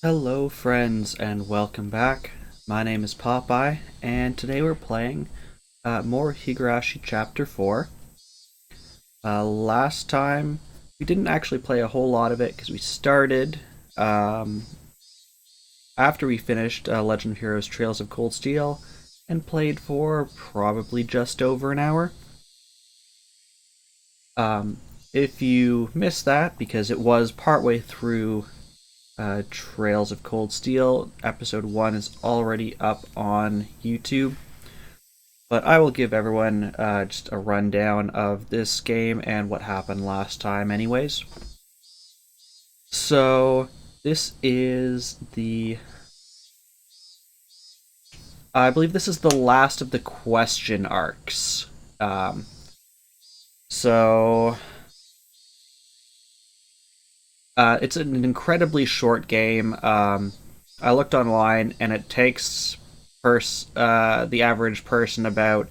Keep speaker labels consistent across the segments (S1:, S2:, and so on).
S1: Hello, friends, and welcome back. My name is Popeye, and today we're playing more Higurashi Chapter 4. Last time, we didn't actually play a whole lot of it because we started um, after we finished Legend of Heroes Trails of Cold Steel and played for probably just over an hour. Um, if you missed that, because it was partway through Trails of Cold Steel. Episode 1 is already up on YouTube. But I will give everyone just a rundown of this game and what happened last time, anyways. So, this is the. I believe this is the last of the question arcs. Um, so, it's an incredibly short game. I looked online, and it takes the average person about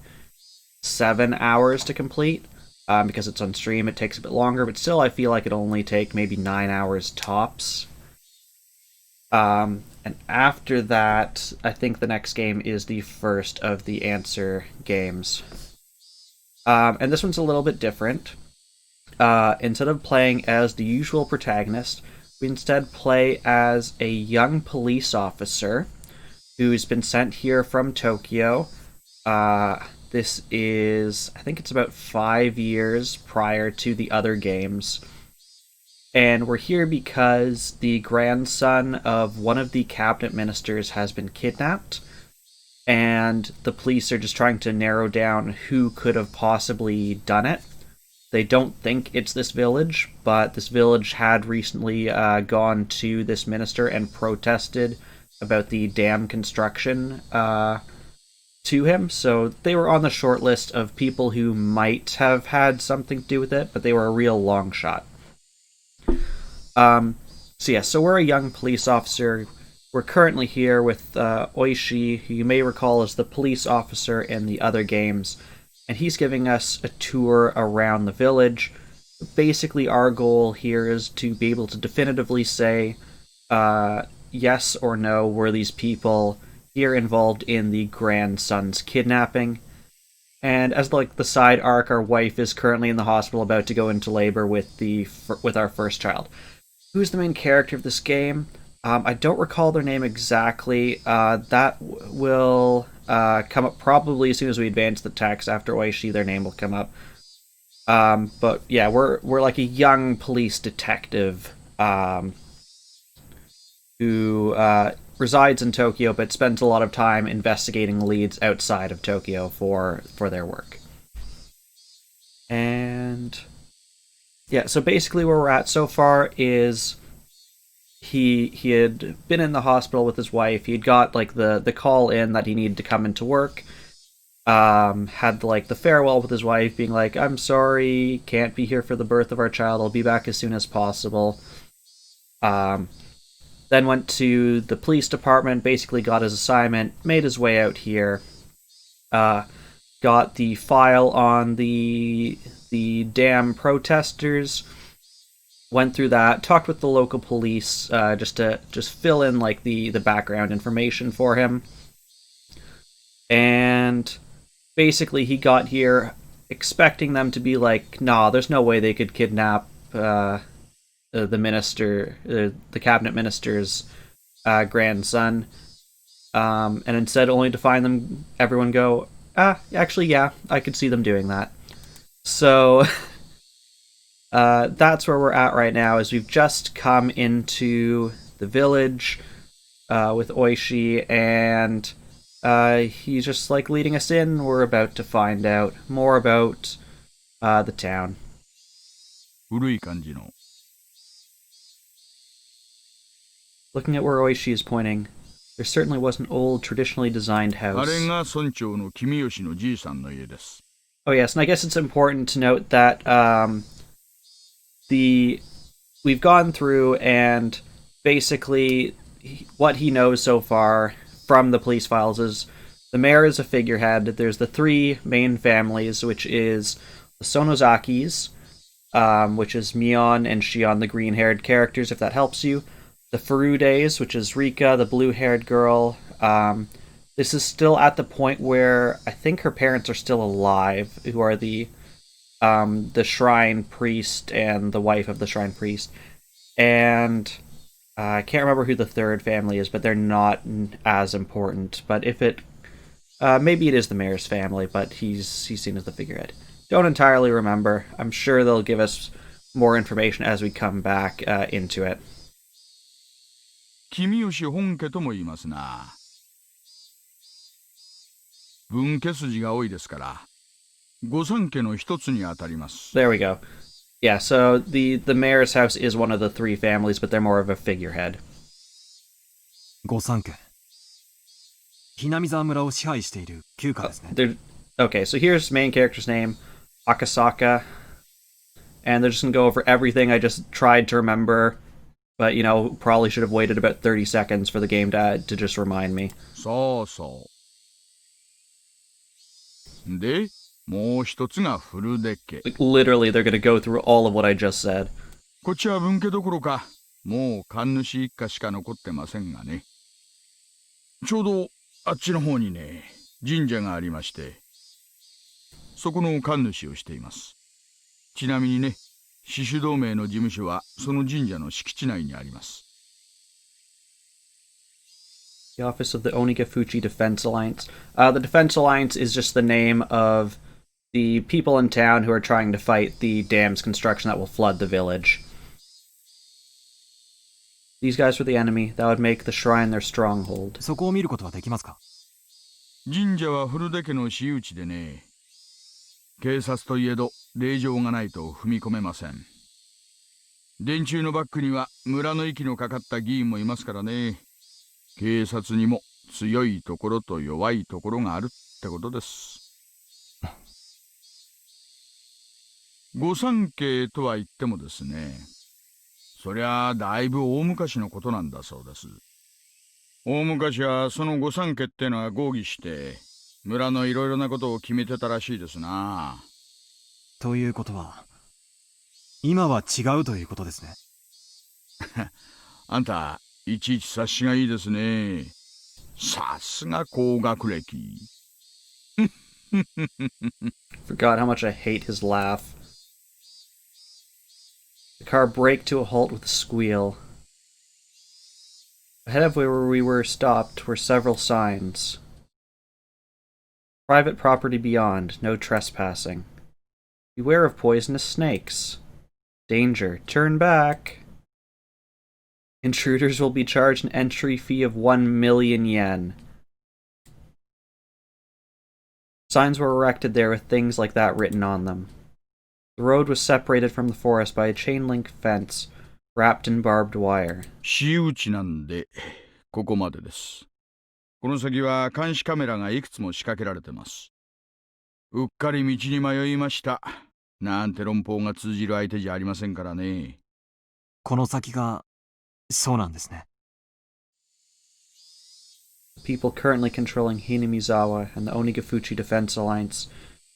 S1: 7 hours to complete. Because it's on stream, it takes a bit longer, but still, I feel like it'll only take maybe 9 hours tops. And after that, I think the next game is the first of the answer games. And this one's a little bit different. Instead of playing as the usual protagonist, we instead play as a young police officer who's been sent here from Tokyo. This is, I think it's about 5 years prior to the other games. And we're here because the grandson of one of the cabinet ministers has been kidnapped. And the police are just trying to narrow down who could have possibly done it. They don't think it's this village, but this village had recently gone to this minister and protested about the dam construction to him. So they were on the short list of people who might have had something to do with it, but they were a real long shot. So we're a young police officer. We're currently here with Oishi, who you may recall as the police officer in the other games, and he's giving us a tour around the village. Basically, our goal here is to be able to definitively say yes or no, were these people here involved in the grandson's kidnapping. And as like the side arc, our wife is currently in the hospital about to go into labor with our first child. Who's the main character of this game? I don't recall their name exactly. That will come up probably as soon as we advance the text. After Oishi, their name will come up. But yeah, we're like a young police detective who resides in Tokyo, but spends a lot of time investigating leads outside of Tokyo for their work. And yeah, so basically where we're at so far is he had been in the hospital with his wife. He'd got like the call in that he needed to come into work. Had like the farewell with his wife, being like, "I'm sorry, can't be here for the birth of our child. I'll be back as soon as possible." Then went to the police department, basically got his assignment, made his way out here, got the file on the dam protesters, went through that, talked with the local police just to fill in like the background information for him, and basically he got here expecting them to be like, "Nah, there's no way they could kidnap the minister, the cabinet minister's grandson," and instead only to find everyone go, actually, yeah, I could see them doing that. So that's where we're at right now. Is we've just come into the village with Oishi, and he's just like leading us in. We're about to find out more about the town.
S2: 古い感じの
S1: Looking at where Oishi is pointing, there certainly was an old, traditionally designed
S2: あ
S1: house.
S2: れが村長の君吉のじいさんの家です。
S1: Oh yes, and I guess it's important to note that we've gone through, and basically what he knows so far from the police files is the mayor is a figurehead. There's the three main families, which is the Sonozakis, which is Mion and Shion, the green-haired characters, if that helps you. The Furudes, which is Rika, the blue-haired girl. This is still at the point where I think her parents are still alive, who are the shrine priest and the wife of the shrine priest. And I can't remember who the third family is, but they're not as important. But if it, maybe it is the mayor's family, but he's seen as the figurehead. Don't entirely remember. I'm sure they'll give us more information as we come back into it.
S2: 君吉本家とも言いますな。分家筋が多いですから、御三家の一つにあたります。
S1: There we go. Yeah, so the mayor's house is one of the three families, but they're more of a figurehead.
S3: 御三家。ひなみ沢村を支配している旧家ですね。
S1: Okay, so here's main character's name, Akasaka, and they're just gonna go over everything I just tried to remember, but probably should have waited about 30 seconds for the game to just remind me.
S2: そうそう。で、もう一つが古出家。
S1: Like, literally, they're gonna go through all of what I just said.
S2: こっちは分家どころか、もう神主一家しか残ってませんがね。ちょうどあっちの方にね、神社がありまして、そこの神主をしています。ちなみにね、死守同盟の事務所はその神社の敷地内にあります。
S1: The office of the Onigafuchi Defense Alliance. The Defense Alliance is just the name of the people in town who are trying to fight the dam's construction that will flood the village. These guys were the enemy. That would make the shrine their stronghold.
S3: そこを見ることはできますか？
S2: 神社は古出家の私有地でね、警察といえど令状がないと踏み込めません。電柱のバックには村の息のかかった議員もいますからね。警察にも強いところと弱いところがあるってことです。御三家とは言ってもですね、そりゃあだいぶ大昔のことなんだそうです。大昔はその御三家ってのは合議して村のいろいろなことを決めてたらしいですな。
S3: ということは、今は違うということですね。
S2: あんた、いちいち察しがいいですね。さすが高学歴。
S1: Forgot how much I hate his laugh. The car braked to a halt with a squeal. Ahead of where we were stopped were several signs. Private property beyond, no trespassing. Beware of poisonous snakes. Danger, turn back. Intruders will be charged an entry fee of 1 million yen. Signs were erected there with things like that written on them. The road was separated from the forest by a chain-link fence wrapped in barbed wire.
S2: 私有地なんで、ここまでです。この先は監視カメラがいくつも仕掛けられてます。うっかり道に迷いました。なんて論法が通じる相手じゃありませんからね。
S3: この先が、そうなんですね。
S1: The people currently controlling Hinamizawa and the Onigafuchi Defense Alliance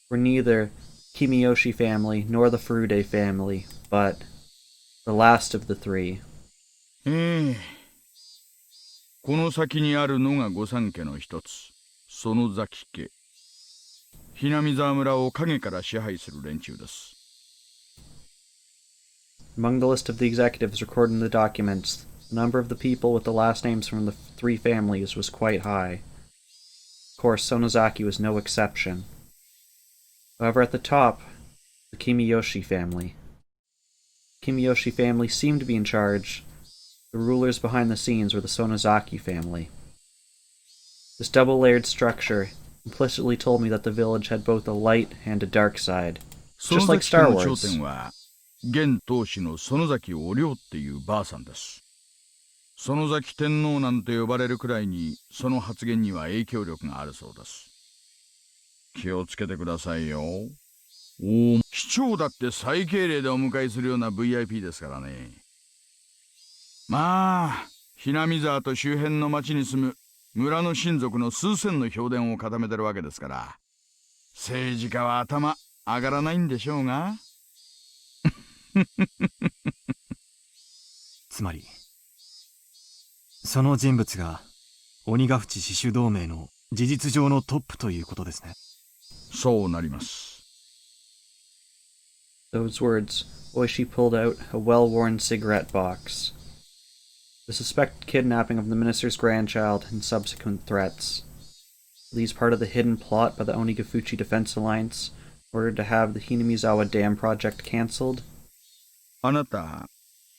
S1: were neither Kimiyoshi family nor the Furude family, but the last of the three.
S2: この先にあるのが御三家の一つ、園崎家。ひなみ沢村を影から支配する連中です。
S1: Among the list of the executives recorded in the documents, the number of the people with the last names from the three families was quite high. Of course, Sonozaki was no exception. However, at the top, the Kimiyoshi family. The Kimiyoshi family seemed to be in charge. The rulers behind the scenes were the Sonozaki family. This double-layered structure implicitly told me that the village had both a light and a dark side, just like Star Wars.
S2: 現当主の園崎お涼っていうばあさんです。園崎天皇なんて呼ばれるくらいにその発言には影響力があるそうです。気をつけてくださいよ。市長だって最敬礼でお迎えするような VIP ですからね。まあ、ひなみ沢と周辺の町に住む村の親族の数千の評伝を固めてるわけですから、政治家は頭上がらないんでしょうが。
S3: つまり、その人物が鬼ヶ淵死守同盟の事実上のトップということですね。
S2: そうなります。
S1: Those words, Oishi pulled out a well-worn cigarette box. The suspected kidnapping of the minister's grandchild and subsequent threats. Were these part of the hidden plot by the Onigafuchi Defense Alliance in order to have the Hinamizawa Dam project cancelled?
S2: あなた、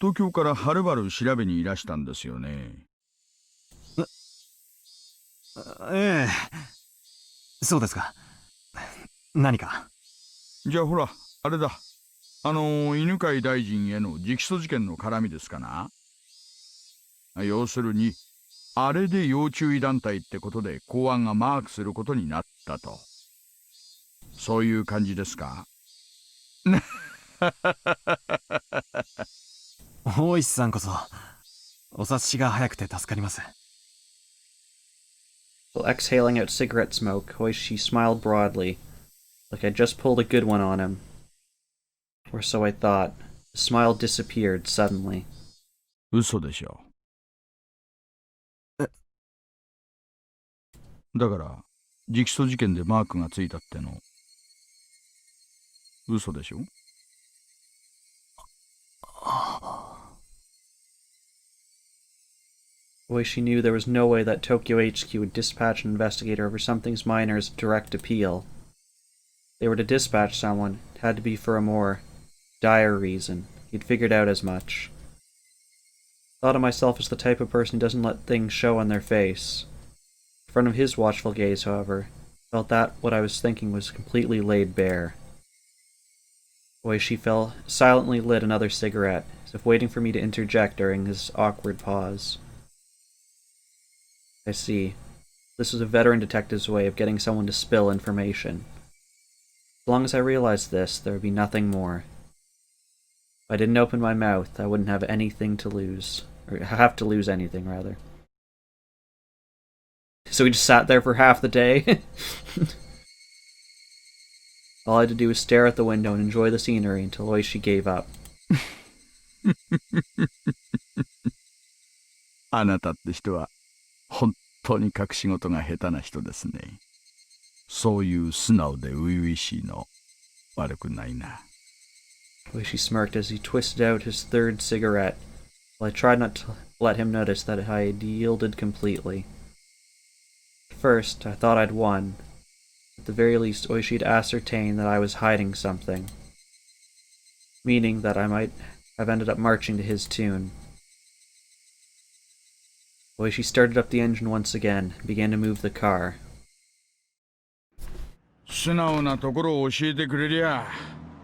S2: 東京からはるばる調べにいらしたんですよね。
S3: ええ、そうですか。何か。
S2: じゃあほら、あれだ。犬飼大臣への直訴事件の絡みですかな。要するに、あれで要注意団体ってことで公安がマークすることになったと。そういう感じですか。
S3: 大石さんこそ、お察しが早くて助かります。
S1: While exhaling out cigarette smoke, Oishi smiled broadly, like I'd just pulled a good one on him. Or so I thought. The smile disappeared suddenly.
S2: 嘘でしょ。だから、直訴事件でマークがついたっての、嘘でしょ。
S1: Oishi knew there was no way that Tokyo HQ would dispatch an investigator over something as minor as direct appeal. If they were to dispatch someone, it had to be for a more dire reason. He'd figured out as much. Thought of myself as the type of person who doesn't let things show on their face. In front of his watchful gaze, however, felt that what I was thinking was completely laid bare. Oishi silently lit another cigarette, as if waiting for me to interject during his awkward pause. I see. This was a veteran detective's way of getting someone to spill information. As long as I realized this, there would be nothing more. If I didn't open my mouth, I wouldn't have anything to lose. Or have to lose anything, rather. So we just sat there for half the day. All I had to do was stare at the window and enjoy the scenery until Oishi gave up.
S2: あなたって人は本当に隠し事が下手な人ですね。そういう素直で初々しいの悪くないな。
S1: Oishi smirked as he twisted out his third cigarette, while I tried not to let him notice that I had yielded completely. At first, I thought I'd won. At the very least, Oishi had ascertained that I was hiding something, meaning that I might have ended up marching to his tune. Oishi started up the engine once again and began to move the car.
S2: 素直なところを教えてくれりゃ、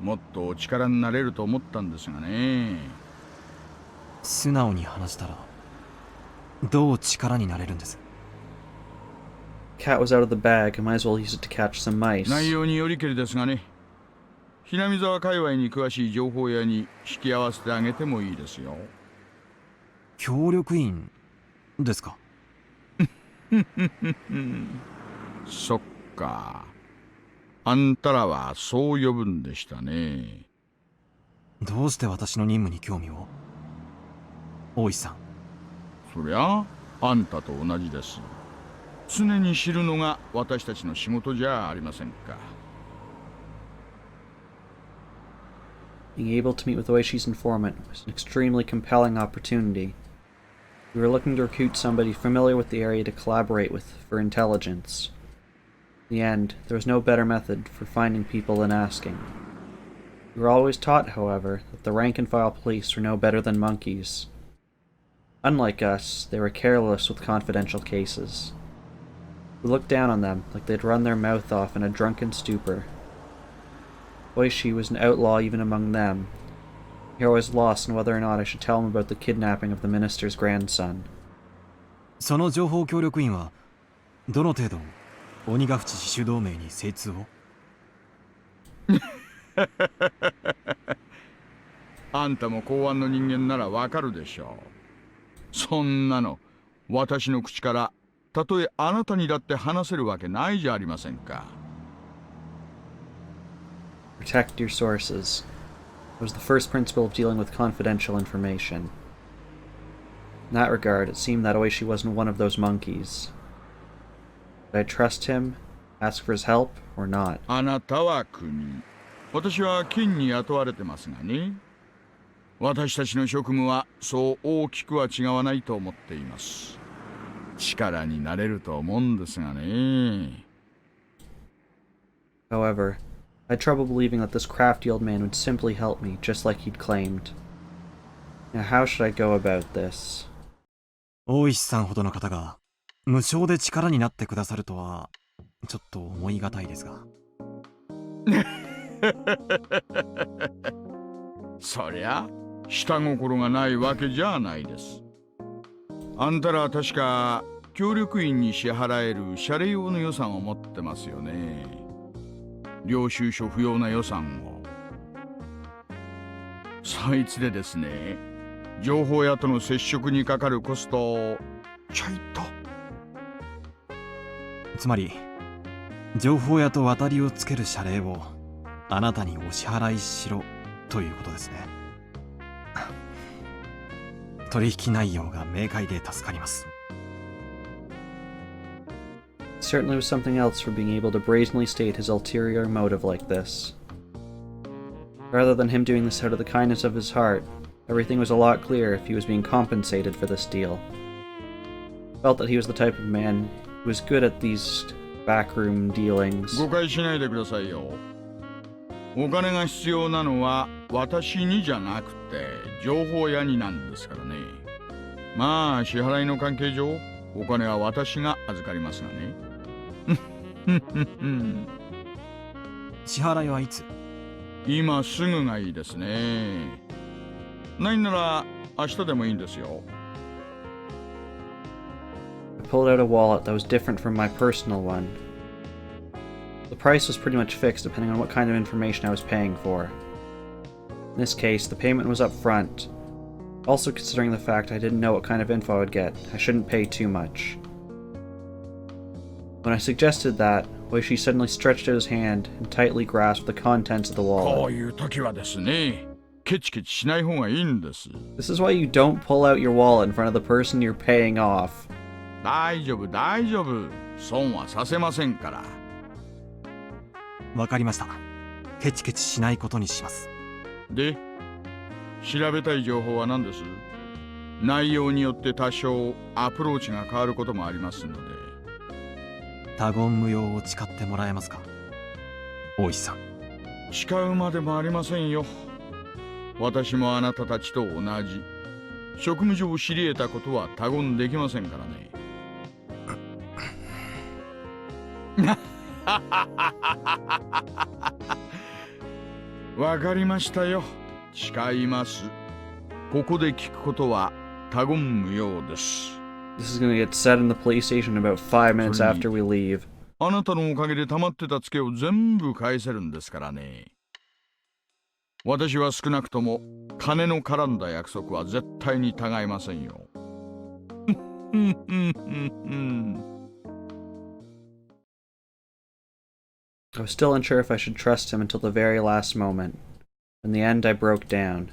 S2: もっとお力になれると思ったんですがね。
S3: 素直に話したら、どう力になれるんです。
S1: Cat was out of the bag, I might as well use it to catch some mice.
S2: 内容によりけりですがね。ひなみ沢界隈に詳しい情報屋に引き合わせてあげてもいいですよ。
S3: 協力員ですか。
S2: そっか。あんたらはそう呼ぶんでしたね。
S3: どうして私の任務に興味を。大石さん。
S2: そりゃあんたと同じです。常に知るのが私たちの仕事じゃありませんか。
S1: Being able to meet with Oishi's informant was an extremely compelling opportunity. We were looking to recruit somebody familiar with the area to collaborate with for intelligence. In the end, there was no better method for finding people than asking. We were always taught, however, that the rank-and-file police were no better than monkeys. Unlike us, they were careless with confidential cases. We looked down on them like they'd run their mouth off in a drunken stupor. Oishi was an outlaw even among them. He was lost on whether or not I should tell him about the kidnapping of the minister's grandson.
S3: その情報協力員はどの程度鬼ヶ淵死守同盟に精通を。
S2: あんたも公安の人間ならわかるでしょう。そんなの私の口からたとえあなたにだって話せるわけないじゃありませんか。
S1: Protect your sources. It was the first principle of dealing with confidential information. In that regard, it seemed that Oishi wasn't one of those monkeys. Did I trust him, ask for his help, or not?
S2: あなたは国。私は金に雇われてますがね。私たちの職務はそう大きくは違わないと思っています。力になれると思うんですがね。
S1: However, I had trouble believing that this crafty old man would simply help me, just like he'd claimed. Now how should I go about this?
S3: 大石さんほどの方が無償で力になってくださるとはちょっと思いがたいですが。
S2: そりゃ下心がないわけじゃないです。あんたらは確か協力員に支払える謝礼用の予算を持ってますよね。領収書不要な予算を。そいつでですね、情報屋との接触にかかるコストをちょいと。
S3: つまり情報屋と渡りをつける謝礼をあなたにお支払いしろということですね。取引内容が明快で助かります。
S1: It certainly was something else for being able to brazenly state his ulterior motive like this. Rather than him doing this out of the kindness of his heart, everything was a lot clearer if he was being compensated for this deal. I felt that he was the type of man who was good at these backroom dealings.
S2: 誤解しないでくださいよ。お金が必要なのは私にじゃなくて情報屋になんですからね。まあ支払いの関係上お金は私が預かりますがね。
S3: 支払いはいつ？
S2: 今すぐがいいですね。ないなら明日でもいいんですよ。
S1: I pulled out a wallet that was different from my personal one. The price was pretty much fixed depending on what kind of information I was paying for. In this case, the payment was up front. Also considering the fact I didn't know what kind of info I would get, I shouldn't pay too much. When I suggested that, Oishi suddenly stretched out his hand and tightly grasped the contents of the
S2: こ
S1: wallet.
S2: ういう時はですね、ケチケチしない方がいいんです。
S1: This is why you don't pull out your wallet in front of the person you're paying off.
S2: 大丈夫大丈夫。損はさせませんから。
S3: わかりました。ケチケチしないことにします。
S2: で、調べたい情報は何です？内容によって多少アプローチが変わることもありますので。
S3: 他言無用を誓ってもらえますか、大石さん。
S2: 誓うまでもありませんよ。私もあなたたちと同じ。職務上知り得たことは他言できませんからね。わかりましたよ。誓います。ここで聞くことは他言無用です。
S1: This is gonna get said in the police station in about 5 minutes after we leave.
S2: あなたのおかげで溜まってたツケを全部返せるんですからね。私は少なくとも金の絡んだ約束は絶対に違いませんよ。
S1: I was still unsure if I should trust him until the very last moment. In the end, I broke down.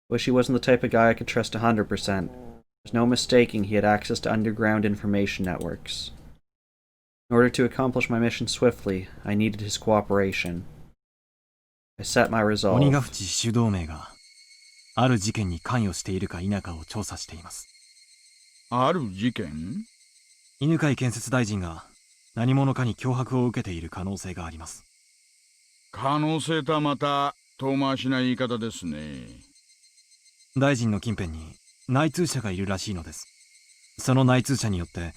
S1: Wish he wasn't the type of guy I could trust 100%. There's no mistaking he had access to underground information networks. In order to accomplish my mission swiftly, I needed his cooperation. I set my resolve.
S3: 鬼ヶ淵自主同盟がある事件に関与しているか否かを調査しています。
S2: ある事件？
S3: 犬飼建設大臣が何者かに脅迫を受けている可能性があります。
S2: 可能性とはまた遠回しな言い方ですね。
S3: 大臣の近辺に内通者がいるらしいのです。その内通者によって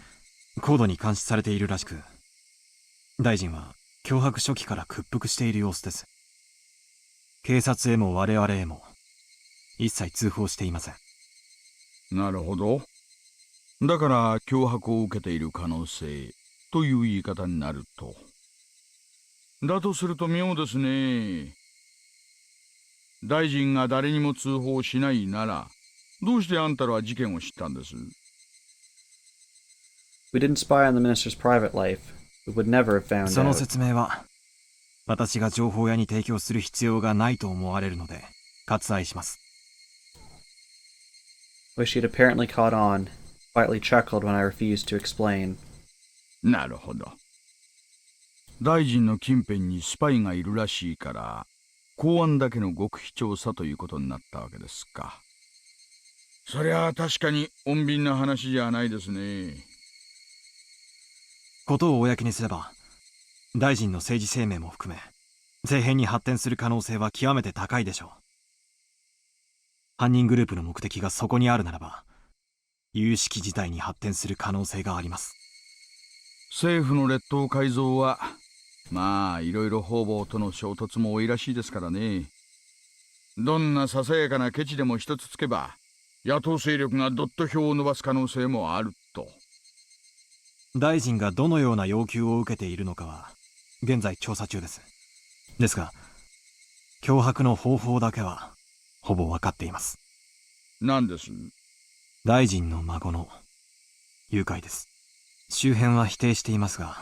S3: 高度に監視されているらしく、大臣は脅迫初期から屈服している様子です。警察へも我々へも一切通報していません。
S2: なるほど。だから脅迫を受けている可能性という言い方になると。だとすると妙ですね。大臣が誰にも通報しないなら、どうしてあんたらは事件を知ったんです？
S1: We didn't spy on the minister's private life. We would never have found
S3: その
S1: out.
S3: 説明は私が情報屋に提供する必要がないと思われるので割愛します。
S1: where she had apparently caught on, quietly chuckled when I refused to explain.
S2: なるほど。大臣の近辺にスパイがいるらしいから、公安だけの極秘調査ということになったわけですか。そりゃあ確かに穏便な話じゃないですね。
S3: ことを公にすれば、大臣の政治生命も含め、政変に発展する可能性は極めて高いでしょう。犯人グループの目的がそこにあるならば、有識事態に発展する可能性があります。
S2: 政府の列島改造は、まあいろいろ方々との衝突も多いらしいですからね。どんなささやかなケチでも一つつけば、野党勢力がどっと票を伸ばす可能性もあると。
S3: 大臣がどのような要求を受けているのかは現在調査中です。ですが脅迫の方法だけはほぼ分かっています。
S2: 何です？
S3: 大臣の孫の誘拐です。周辺は否定していますが、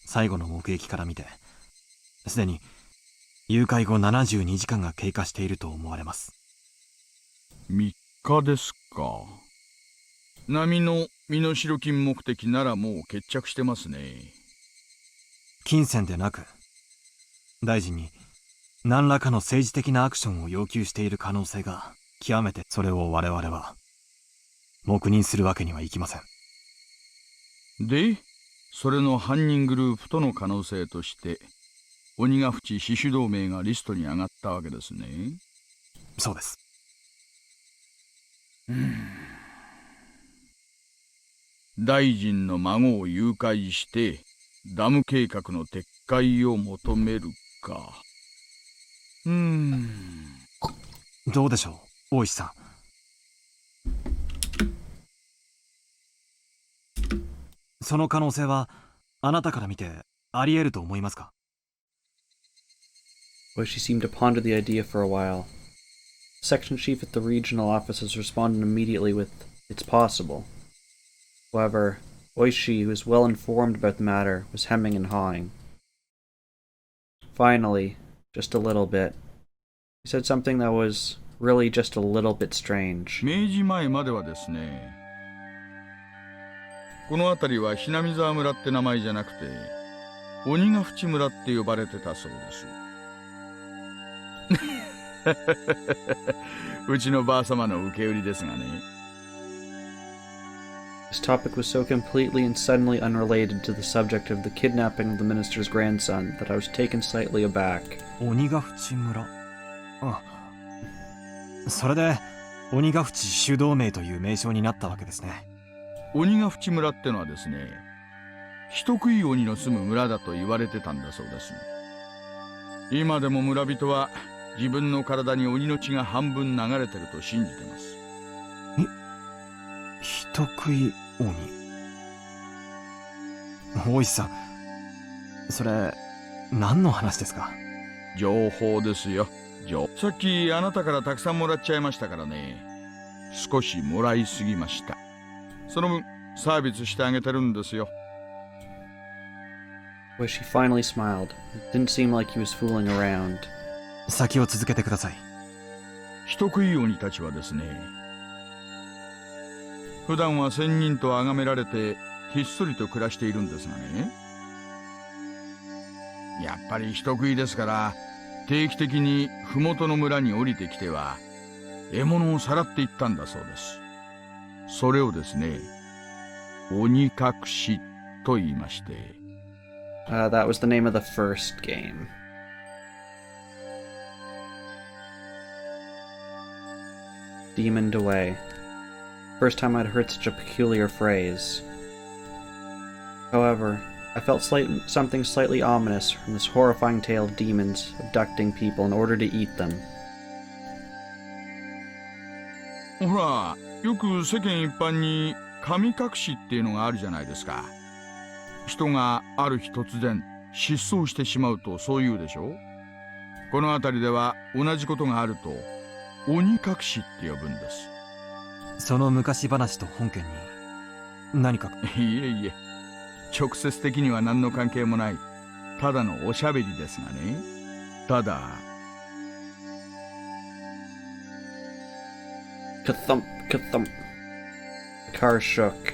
S3: 最後の目撃から見てすでに誘拐後72時間が経過していると思われます。
S2: 3日ですか。波の身代金目的ならもう決着してますね。
S3: 金銭でなく大臣に何らかの政治的なアクションを要求している可能性が極めて、それを我々は黙認するわけにはいきません。
S2: で、それの犯人グループとの可能性として鬼ヶ淵死守同盟がリストに上がったわけですね。
S3: そうです。
S2: 大臣の孫を誘拐してダム計画の撤回を求めるか。
S3: どうでしょう、大石さん。その可能性はあなたから見てあり得ると思いますか？
S1: Oishi seemed to ponder the idea for a while. The section chief at the regional offices responded immediately with, "It's possible." However, Oishi, who was well informed about the matter, was hemming and hawing. Finally, just a little bit, he said something that was really just a little bit strange.
S2: 明治前まではですね、この辺りはひなみ沢村って名前じゃなくて鬼ヶ淵村って呼ばれてたそうです。うちのばあ様の受け売りですがね。
S1: This topic was so completely and suddenly unrelated to the subject of the kidnapping of the minister's grandson that I was taken slightly aback.
S3: 鬼ヶ淵村。あ、それで鬼ヶ淵死守同盟という名称になったわけですね。
S2: 鬼ヶ淵村ってのはですね、人食い鬼の住む村だと言われてたんだそうです。今でも村人は自分の体に鬼の血が半分流れてると信じてます。
S3: 人食い鬼。大石さん、それ何の話ですか？
S2: 情報ですよ。さっきあなたからたくさんもらっちゃいましたからね。少しもらいすぎました。その分サービスしてあげてるんですよ。
S1: Oishi finally smiled. It didn't seem like he was fooling around.
S3: 先を続けてください。
S2: 人食い鬼たちはですね、普段は仙人と崇められてひっそりと暮らしているんですがね、やっぱり人食いですから定期的に麓の村に降りてきては獲物をさらっていったんだそうです。それをですね、鬼隠しと言いまして。
S1: That was the name of the first game. Demoned away. First time I'd heard such a peculiar phrase. However, I felt something slightly ominous from this horrifying tale of demons abducting people in order to eat them.
S2: ほら、よく世間一般に神隠しっていうのがあるじゃないですか。人がある日突然失踪してしまうとそう言うでしょ。この辺りでは同じことがあると鬼隠しって呼ぶんです。
S3: その昔話と本件に何か？
S2: いえいえ、直接的には何の関係もない、ただのおしゃべりですがね。ただ
S1: Ka-thump, ka-thump. The car shook.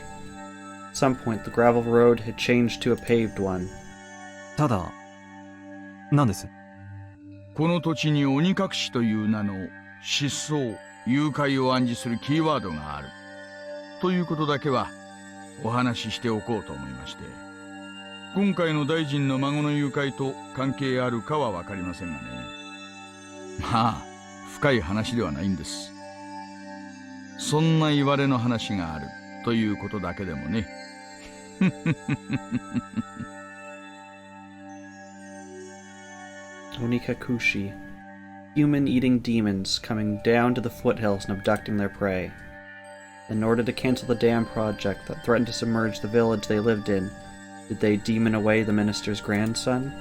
S1: At some point, the gravel road had changed to a paved one.
S3: ただ、何です？
S2: この土地に鬼隠しという名の失踪、誘拐を暗示するキーワードがある。ということだけはお話ししておこうと思いまして。今回の大臣の孫の誘拐と関係あるかはわかりませんがね。まあ、深い話ではないんです。そんな言われの話があるということだけでもね。
S1: Onikakushi. Human-eating demons coming down to the foothills and abducting their prey. In order to cancel the dam project that threatened to submerge the village they lived in, did they demon away the minister's grandson?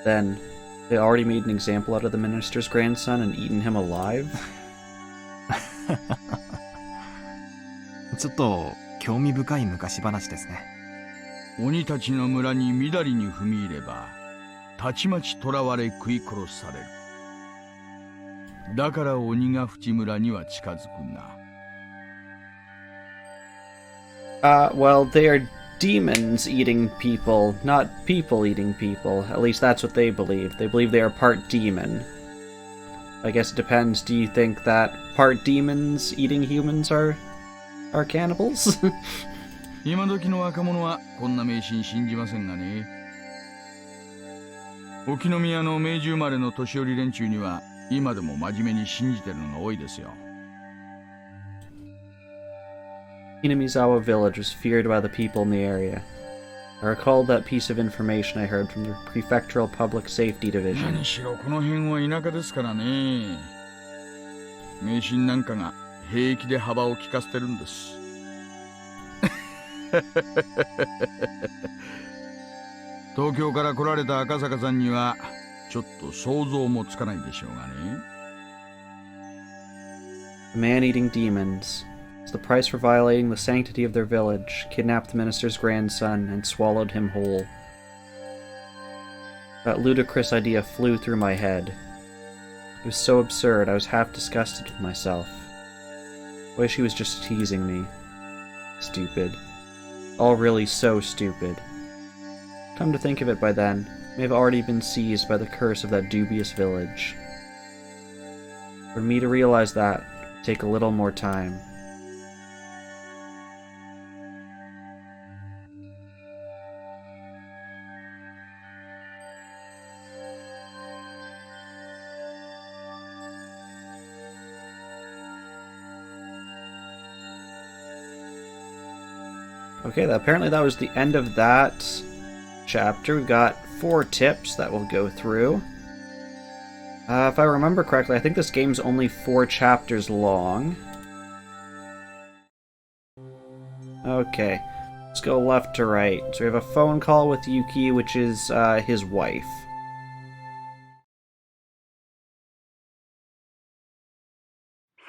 S1: Then, they already made an example out of the minister's grandson and eaten him alive?
S3: ちょっと興味深い昔話ですね。
S2: 鬼たちの村にみだりに踏み入れば、たちまち囚われ食い殺される。だから鬼が淵村には近づくな。
S1: Well, they are demons eating people, not people eating people. At least that's what they believe. They believe they are part demon. I guess it depends. Do you think that part demons eating humans are cannibals?
S2: 今時の若者はこんな迷信信じませんがね。沖宮の明治生まれの年寄り連中には今でも真面目に信じてるのが多いですよ。
S1: Hinamizawa village was feared by the people in the area. I recalled that piece of information I heard from the Prefectural Public Safety Division.
S2: 何しろこの辺は田舎ですからね。迷信なんかが平気で幅を利かせてるんです。東京から来られた赤坂さんにはちょっと想像もつかないでしょうがね。
S1: Man-eating demons. As the price for violating the sanctity of their village, kidnapped the minister's grandson and swallowed him whole. That ludicrous idea flew through my head. It was so absurd, I was half disgusted with myself. I wish he was just teasing me. Stupid. All really so stupid. Come to think of it by then, I may have already been seized by the curse of that dubious village. For me to realize that would take a little more time. Okay, apparently that was the end of that chapter. We've got 4 tips that we'll go through. If I remember correctly, I think this game's only 4 chapters long. Okay, let's go left to right. So we have a phone call with Yuki, which is his wife.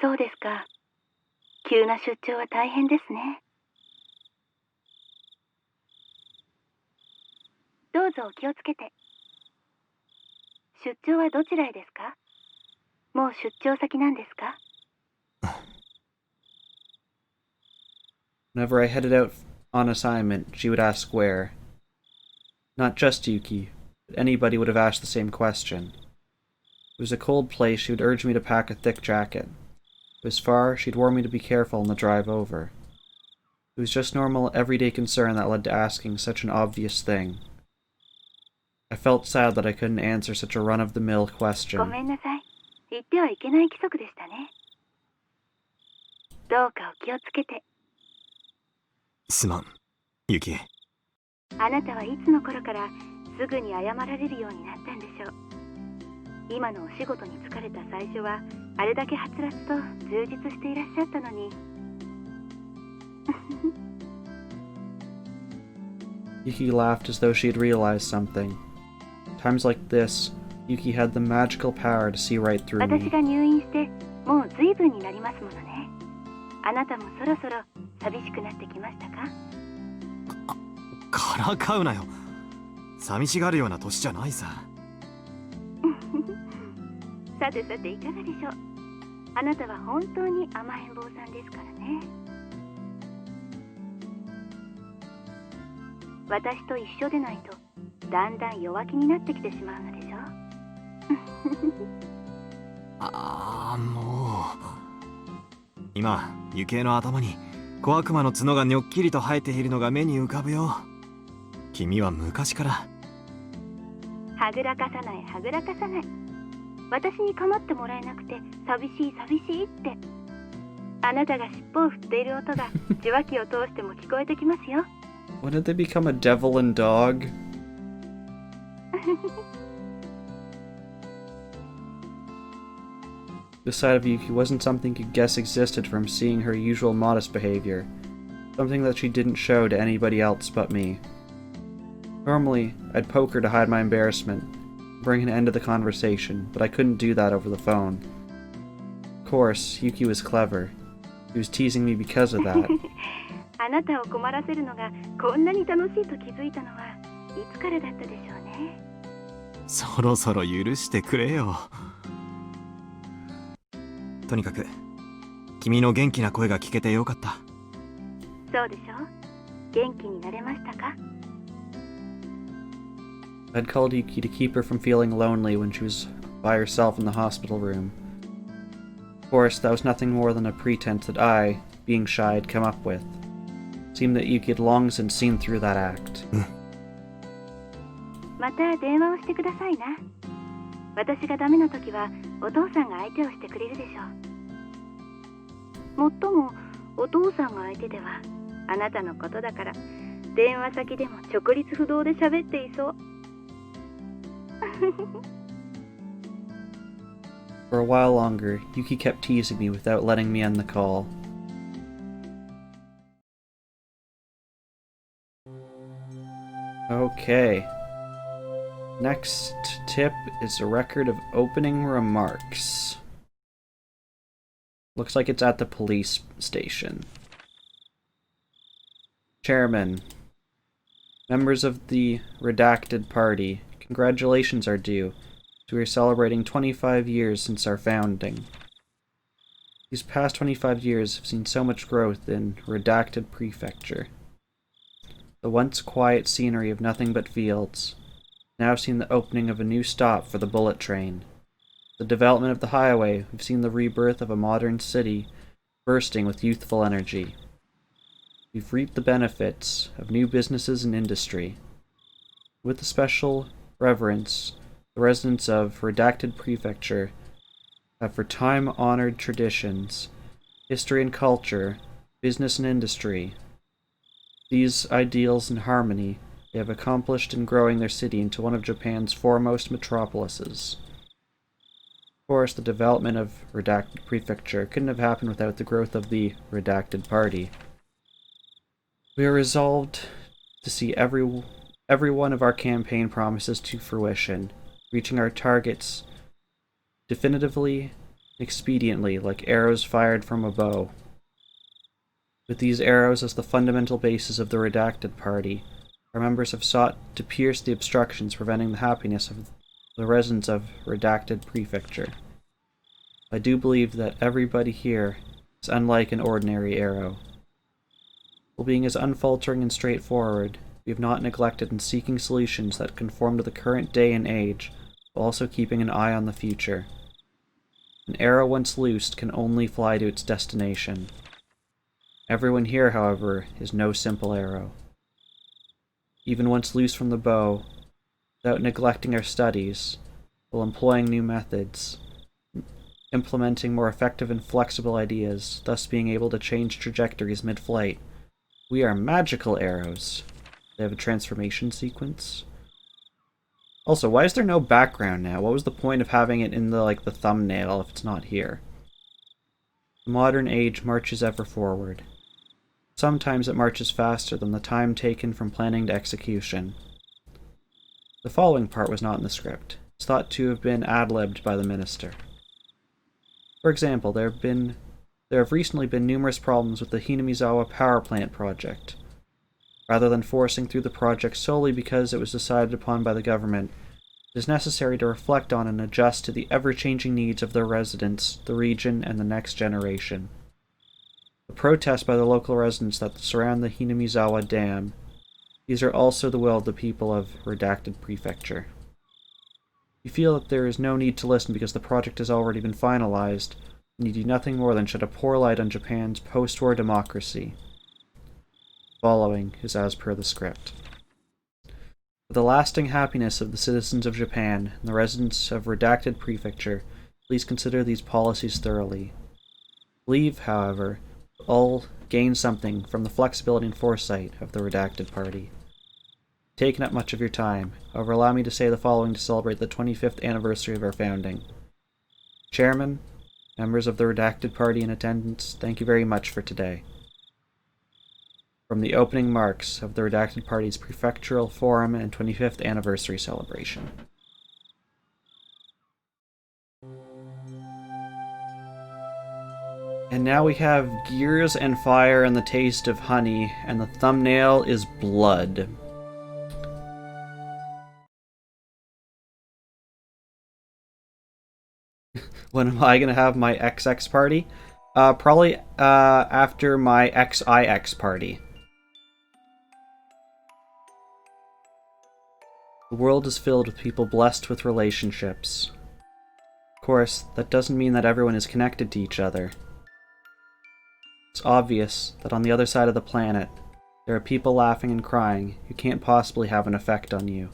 S4: そうですか。急な出張は大変ですね。どうぞお気をつけて。出張はどちらへですか？もう出張先なんですか？
S1: Whenever I headed out on assignment, she would ask where. Not just Yuki, but anybody would have asked the same question. It was a cold place, she would urge me to pack a thick jacket. If it was far, she'd warn me to be careful on the drive over. It was just normal, everyday concern that led to asking such an obvious thing. I felt sad that I couldn't answer such a run-of-the-mill
S4: ご
S1: question.
S4: めんなさい。言ってはいけない規則でしたね。どうかお気をつけて。
S3: すまん、ユキ。
S4: あなたはいつの頃からすぐに謝られるようになったんでしょう。今のお仕事に疲れた最初はあれだけはつらつと充実していらっしゃったのに。
S1: Yuki laughed as though she had realized something. Times like this, Yuki had the magical power to see right through
S4: 私
S1: me.
S4: が入院してもう随分になりますものね。あなたもそろそろ寂しくなってきましたか？
S3: からかうなよ。寂しがるような年じゃないさ。
S4: さてさていかがでしょう。あなたは本当に甘えん坊さんですからね。私と一緒でないとだんだん弱気になってきてしまうのでしょ。
S3: もう今雪絵の頭に小悪魔の角がにょっきりと生えているのが目に浮かぶよ。君は昔から。
S4: はぐらかさないはぐらかさない。私に構ってもらえなくて寂しい寂しいって。あなたが尻尾を振っている音が受話器を通しても聞こえてきますよ。
S1: When did they become a devil and dog? The side of Yuki wasn't something you could guess existed from seeing her usual modest behavior, something that she didn't show to anybody else but me. Normally, I'd poke her to hide my embarrassment, bring an end to the conversation, but I couldn't do that over the phone. Of course, Yuki was clever. She was teasing me because of that.
S4: あなたを困らせるのがこんなに楽しいと気づいたのはいつからだったでしょうね。
S3: そろそろ許してくれよ。とにかく君の元気な声が聞けてよかった。
S4: そうでしょ。元気になれましたか？
S1: I'd called Yuki to keep her from feeling lonely when she was by herself in the hospital room. Of course, that was nothing more than a pretense that I, being shy, had come up with. It seemed that Yuki had long since seen through that act.
S4: また電話をしてくださいな。私がダメな時はお父さんが相手をしてくれるでしょう。もっともお父さんが相手ではあなたのことだから電話先でも直立不動で喋っていそう。
S1: For a while longer, Yuki kept teasing me without letting me end the call. Okay. Next tip is a record of opening remarks. Looks like it's at the police station. Chairman, members of the redacted party, congratulations are due. We are celebrating 25 years since our founding. These past 25 years have seen so much growth in Redacted Prefecture. The once quiet scenery of nothing but fields, now seen the opening of a new stop for the bullet train. The development of the highway, we've seen the rebirth of a modern city bursting with youthful energy. We've reaped the benefits of new businesses and industry. With a special reverence, the residents of Redacted Prefecture have for time-honored traditions, history and culture, business and industry. These ideals and harmony they have accomplished in growing their city into one of Japan's foremost metropolises. Of course, the development of Redacted Prefecture couldn't have happened without the growth of the Redacted Party. We are resolved to see every one of our campaign promises to fruition, reaching our targets definitively, expediently, like arrows fired from a bow. With these arrows as the fundamental basis of the Redacted Party, our members have sought to pierce the obstructions preventing the happiness of the residents of Redacted Prefecture. I do believe that everybody here is unlike an ordinary arrow. While being as unfaltering and straightforward, we have not neglected in seeking solutions that conform to the current day and age, while also keeping an eye on the future. An arrow once loosed can only fly to its destination. Everyone here, however, is no simple arrow. Even once loose from the bow, without neglecting our studies, while employing new methods, implementing more effective and flexible ideas, thus being able to change trajectories mid-flight, we are magical arrows. They have a transformation sequence. Also, why is there no background now? What was the point of having it in the thumbnail if it's not here? The modern age marches ever forward. Sometimes it marches faster than the time taken from planning to execution. The following part was not in the script. It's thought to have been ad-libbed by the minister. For example, there have recently been numerous problems with the Hinamizawa power plant project. Rather than forcing through the project solely because it was decided upon by the government, It is necessary to reflect on and adjust to the ever-changing needs of their residents, the region, and the next generation. The protests by the local residents that surround the Hinamizawa Dam, these are also the will of the people of Redacted Prefecture. You feel that there is no need to listen because the project has already been finalized, and you do nothing more than shed a poor light on Japan's post-war democracy. Following is as per the script. For the lasting happiness of the citizens of Japan and the residents of Redacted Prefecture, please consider these policies thoroughly. Believe, however, all gain something from the flexibility and foresight of the Redacted Party. Taken up much of your time, however, allow me to say the following to celebrate the 25th anniversary of our founding. Chairman, members of the Redacted Party in attendance, thank you very much for today. From the opening marks of the Redacted Party's Prefectural Forum and 25th Anniversary Celebration. And now we have gears and fire and the taste of honey, and the thumbnail is blood. When am I going to have my XX party? Probably after my XIX party. The world is filled with people blessed with relationships. Of course, that doesn't mean that everyone is connected to each other. It's obvious that on the other side of the planet, there are people laughing and crying who can't possibly have an effect on you.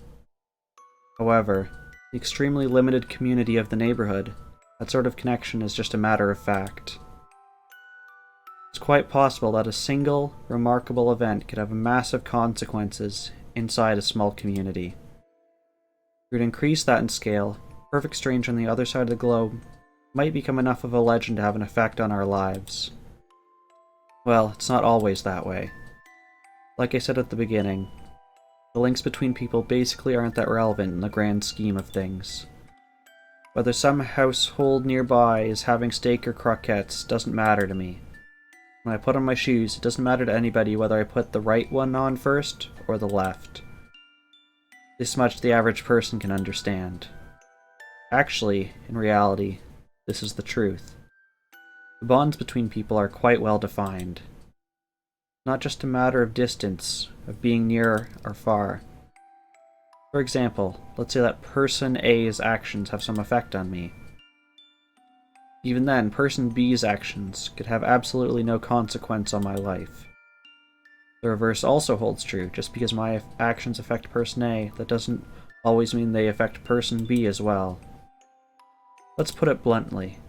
S1: However, the extremely limited community of the neighborhood, that sort of connection is just a matter of fact. It's quite possible that a single, remarkable event could have massive consequences inside a small community. If we would increase that in scale, a perfect stranger on the other side of the globe might become enough of a legend to have an effect on our lives. Well, it's not always that way. Like I said at the beginning, the links between people basically aren't that relevant in the grand scheme of things. Whether some household nearby is having steak or croquettes doesn't matter to me. When I put on my shoes, it doesn't matter to anybody whether I put the right one on first or the left. This much the average person can understand. Actually, in reality, this is the truth. The bonds between people are quite well defined. Not just a matter of distance, of being near or far. For example, let's say that person A's actions have some effect on me. Even then, person B's actions could have absolutely no consequence on my life. The reverse also holds true. Just because my actions affect person A, that doesn't always mean they affect person B as well. Let's put it bluntly.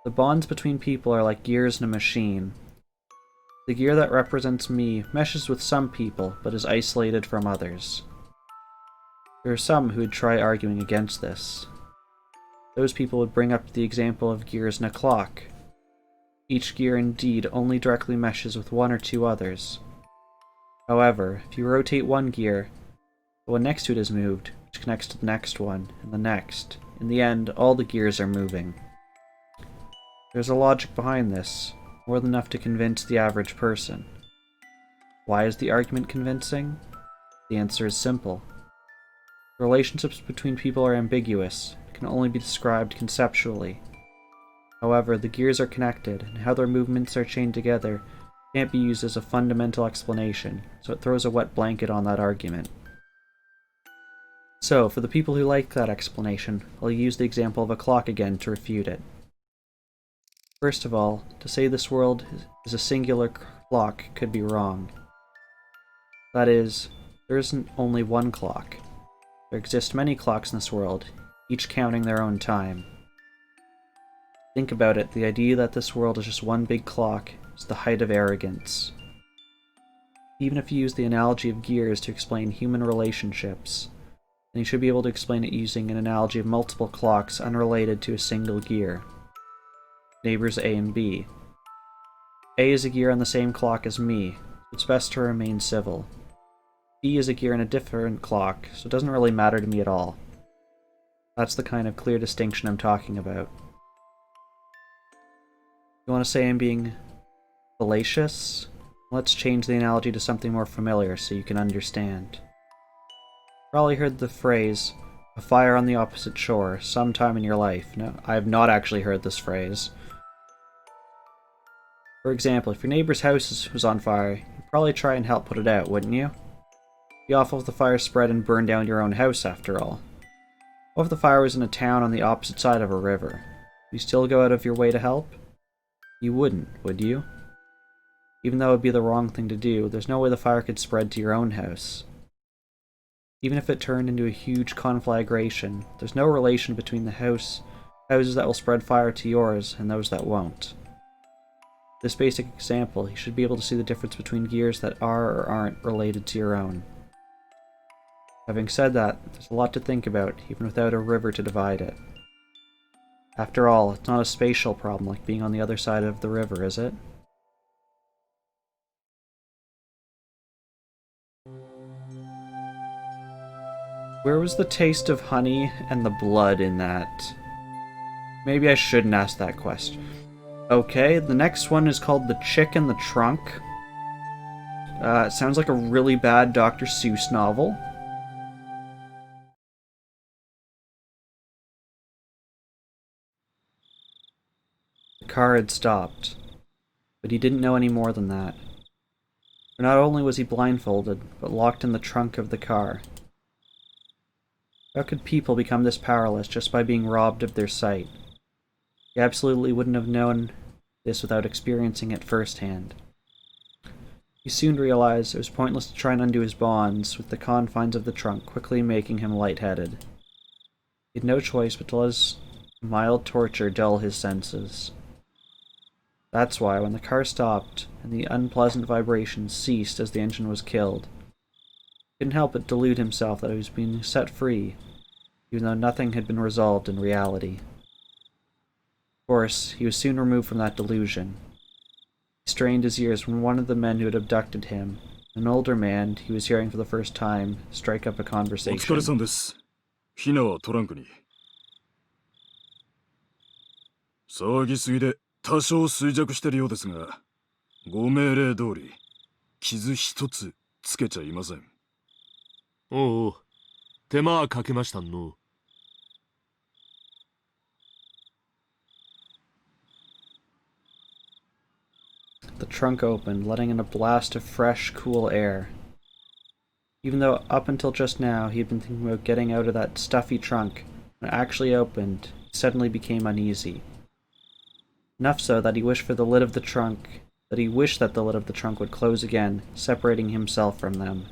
S1: The bonds between people are like gears in a machine. The gear that represents me meshes with some people, but is isolated from others. There are some who would try arguing against this. Those people would bring up the example of gears in a clock. Each gear indeed only directly meshes with one or two others. However, if you rotate one gear, the one next to it is moved, which connects to the next one, and the next. In the end, all the gears are moving. There's a logic behind this, more than enough to convince the average person. Why is the argument convincing? The answer is simple. Relationships between people are ambiguous, and can only be described conceptually. However, the gears are connected, and how their movements are chained together can't be used as a fundamental explanation, so it throws a wet blanket on that argument. So, for the people who like that explanation, I'll use the example of a clock again to refute it. First of all, to say this world is a singular clock could be wrong. That is, there isn't only one clock. There exist many clocks in this world, each counting their own time. Think about it, the idea that this world is just one big clock is the height of arrogance. Even if you use the analogy of gears to explain human relationships, then you should be able to explain it using an analogy of multiple clocks unrelated to a single gear. Neighbors A and B. A is a gear on the same clock as me, so it's best to remain civil. B is a gear in a different clock, so it doesn't really matter to me at all. That's the kind of clear distinction I'm talking about. You want to say I'm being fallacious? Let's change the analogy to something more familiar so you can understand. Probably heard the phrase, A fire on the opposite shore, sometime in your life. No, I have not actually heard this phrase. For example, if your neighbor's house was on fire, you'd probably try and help put it out, wouldn't you? It'd be awful if the fire spread and burned down your own house, after all. What if the fire was in a town on the opposite side of a river? Would you still go out of your way to help? You wouldn't, would you? Even though it would be the wrong thing to do, there's no way the fire could spread to your own house. Even if it turned into a huge conflagration, there's no relation between the houses that will spread fire to yours and those that won't. This basic example, you should be able to see the difference between gears that are or aren't related to your own. Having said that, there's a lot to think about, even without a river to divide it. After all, it's not a spatial problem like being on the other side of the river, is it? Where was the taste of honey and the blood in that? Maybe I shouldn't ask that question. Okay, the next one is called The Chick in the Trunk. It sounds like a really bad Dr. Seuss novel. The car had stopped, but he didn't know any more than that. For not only was he blindfolded, but locked in the trunk of the car. How could people become this powerless just by being robbed of their sight? He absolutely wouldn't have known this without experiencing it firsthand. He soon realized it was pointless to try and undo his bonds, with the confines of the trunk quickly making him lightheaded. He had no choice but to let his mild torture dull his senses. That's why, when the car stopped, and the unpleasant vibrations ceased as the engine was killed, he couldn't help but delude himself that he was being set free, even though nothing had been resolved in reality. Of course, he was soon removed from that delusion. He strained his ears when one of the men who had abducted him, an older man he was hearing for the first time, strike up a conversation.
S2: お疲れさんです。ヒナはトランクに。騒ぎすぎで多少衰弱してるようですが、ご命令通り、傷一つつけちゃいません。
S5: おう、手間はかけましたの。
S1: The trunk opened, letting in a blast of fresh, cool air. Even though up until just now he had been thinking about getting out of that stuffy trunk, when it actually opened, he suddenly became uneasy. Enough so that he wished that the lid of the trunk would close again, separating himself from them.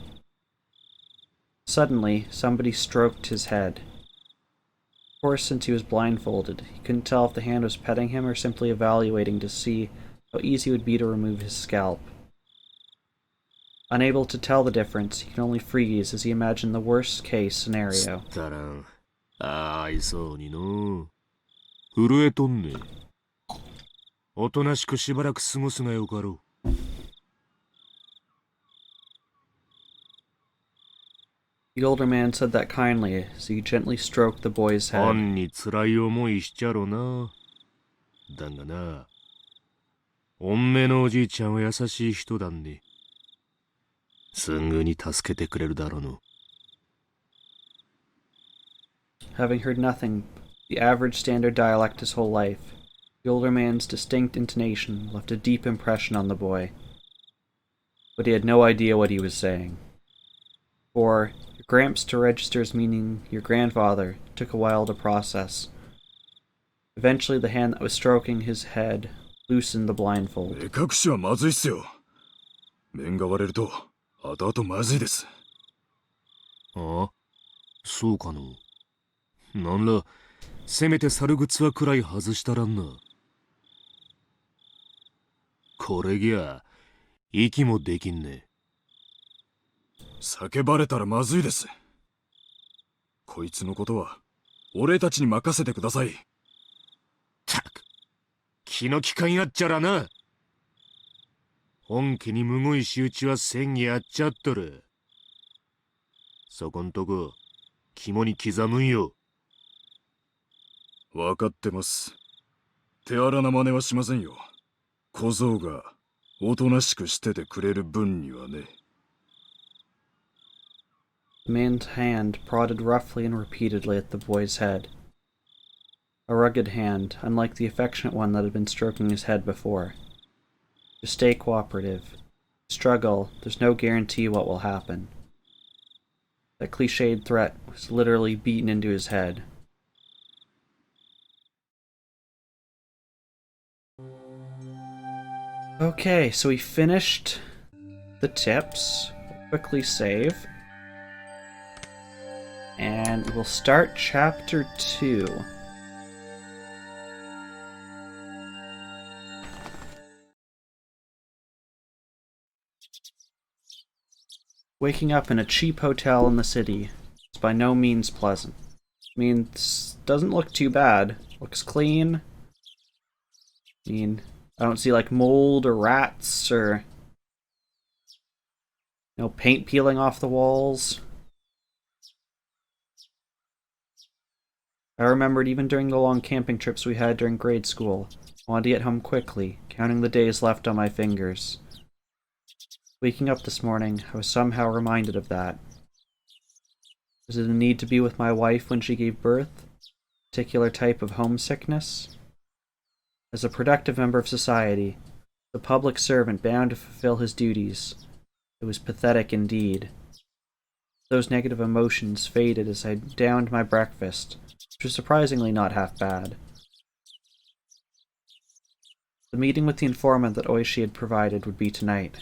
S1: Suddenly, somebody stroked his head. Of course, since he was blindfolded, he couldn't tell if the hand was petting him or simply evaluating to see how easy it would be to remove his scalp. Unable to tell the difference, he could only freeze as he imagined the worst-case scenario.
S5: たらん、愛そうにの。震えとんね。おとなしくしばらく過ごすがよかろう。
S1: The older man said that kindly as he gently stroked the boy's head.
S5: 本に辛い思いしちゃろな。だがな、おんめのおじいちゃんは優しい人だね。すぐに助けてくれるだろうの。
S1: Having heard nothing but the average standard dialect his whole life, the older man's distinct intonation left a deep impression on the boy. But he had no idea what he was saying. For your gramps to register as meaning your grandfather took a while to process. Eventually the hand that was stroking his head loosened the blindfold.
S2: 目隠しはまずいっすよ。面が割れると後々まずいです。
S5: ああ、そうかの。なんら、せめて猿靴はくらい外したらんな。これぎゃ、息もできんね。
S2: 叫ばれたらまずいです。こいつのことは、俺たちに任せてください。
S5: たく、気の利かんやっちゃらな。本家にむごい仕打ちはせんやっちゃっとる。そこんとこ、肝に刻むんよ。
S2: わかってます。手荒な真似はしませんよ。小僧がおとなしくしててくれる分にはね。
S1: The man's hand prodded roughly and repeatedly at the boy's head. A rugged hand, unlike the affectionate one that had been stroking his head before. Just stay cooperative. Struggle, there's no guarantee what will happen. That cliched threat was literally beaten into his head. Okay, so we finished the tips. We'll quickly save. And we'll start chapter 2. Waking up in a cheap hotel in the city is by no means pleasant. I mean, this doesn't look too bad. Looks clean. I mean, I don't see like mold or rats or paint peeling off the walls. I remembered even during the long camping trips we had during grade school, I wanted to get home quickly, counting the days left on my fingers. Waking up this morning, I was somehow reminded of that. Was it a need to be with my wife when she gave birth? A particular type of homesickness? As a productive member of society, the public servant bound to fulfill his duties, it was pathetic indeed. Those negative emotions faded as I downed my breakfast, which was surprisingly not half bad. The meeting with the informant that Oishi had provided would be tonight.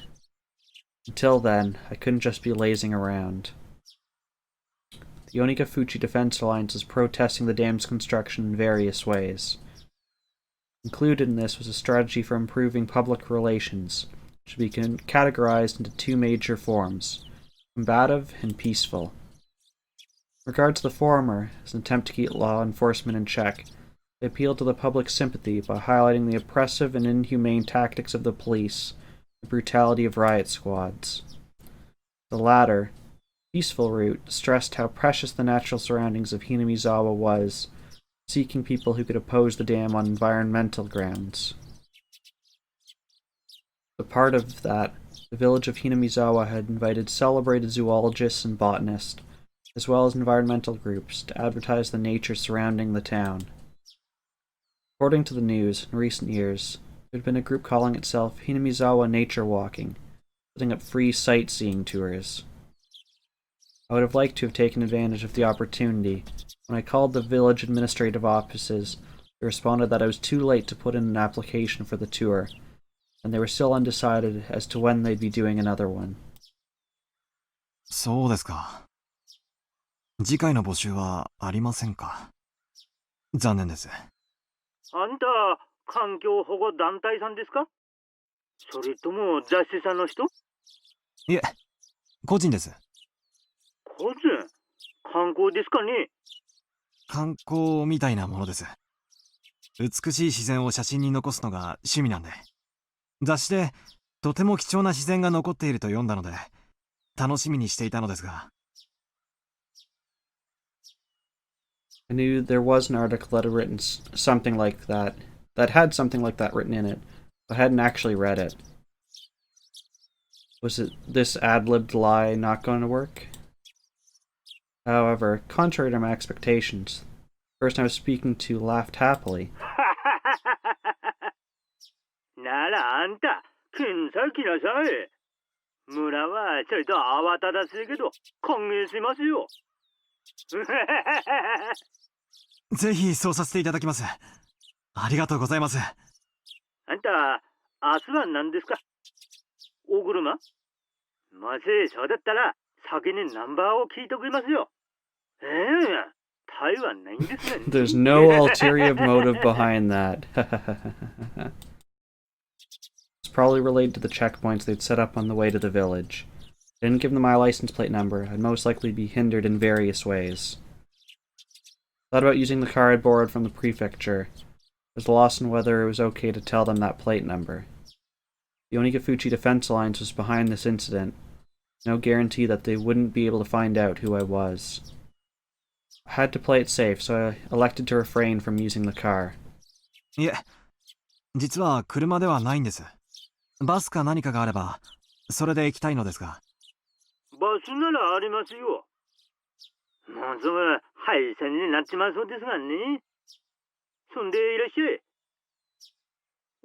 S1: Until then, I couldn't just be lazing around. The Onikafuchi Defense Alliance is protesting the dam's construction in various ways. Included in this was a strategy for improving public relations, which should be categorized into two major forms, combative and peaceful. In regard to the former, as an attempt to keep law enforcement in check, they appealed to the public's sympathy by highlighting the oppressive and inhumane tactics of the police, the brutality of riot squads. The latter, peaceful route, stressed how precious the natural surroundings of Hinamizawa was, seeking people who could oppose the dam on environmental grounds. As a part of that, the village of Hinamizawa had invited celebrated zoologists and botanists, as well as environmental groups, to advertise the nature surrounding the town. According to the news, in recent years, there had been a group calling itself Hinamizawa Nature Walking, setting up free sightseeing tours. I would have liked to have taken advantage of the opportunity. When I called the village administrative offices, they responded that I was too late to put in an application for the tour, and they were still undecided as to when they'd be doing another one.
S3: そうですか。次回の募集はありませんか。残念です。
S6: あんた、環境保護団体さんですか？それとも雑誌さんの人？
S3: いえ、個人です。
S6: 個人？観光ですかね？
S3: 観光みたいなものです。美しい自然を写真に残すのが趣味なんで。雑誌でとても貴重な自然が残っていると読んだので、楽しみにしていたのですが。
S1: I knew there was an article that had written something like that, that had something like that written in it, but I hadn't actually read it. Was it this ad-libbed lie not going to work? However, contrary to my expectations, the person I was speaking to laughed happily.
S6: ならあんた、検査来なさい。村はちょいと慌ただしいけど、歓迎しますよ。
S3: ぜひそうさせていただきます。ありがとうございます。
S6: あんた、明日は何ですか？お車？もしそうだったら、先にナンバーを聞いておきますよ。台湾ないんですね。
S1: There's no ulterior motive behind that. It's probably related to the checkpoints they'd set up on the way to the village. I didn't give them my license plate number. I'd most likely be hindered in various ways. Thought about using the car I'd borrowed from the prefecture. I was lost in whether it was okay to tell them that plate number. The Onikafuchi Defense Alliance was behind this incident. No guarantee that they wouldn't be able to find out who I was. I had to play it safe, so I elected to refrain from using the car.
S3: いえ、実は車ではないんです。バスか何かがあれば、それで行きたいのですが。
S6: バスならありますよ。もうすぐ廃線になっちまうそうですがね。そんでいらっしゃい。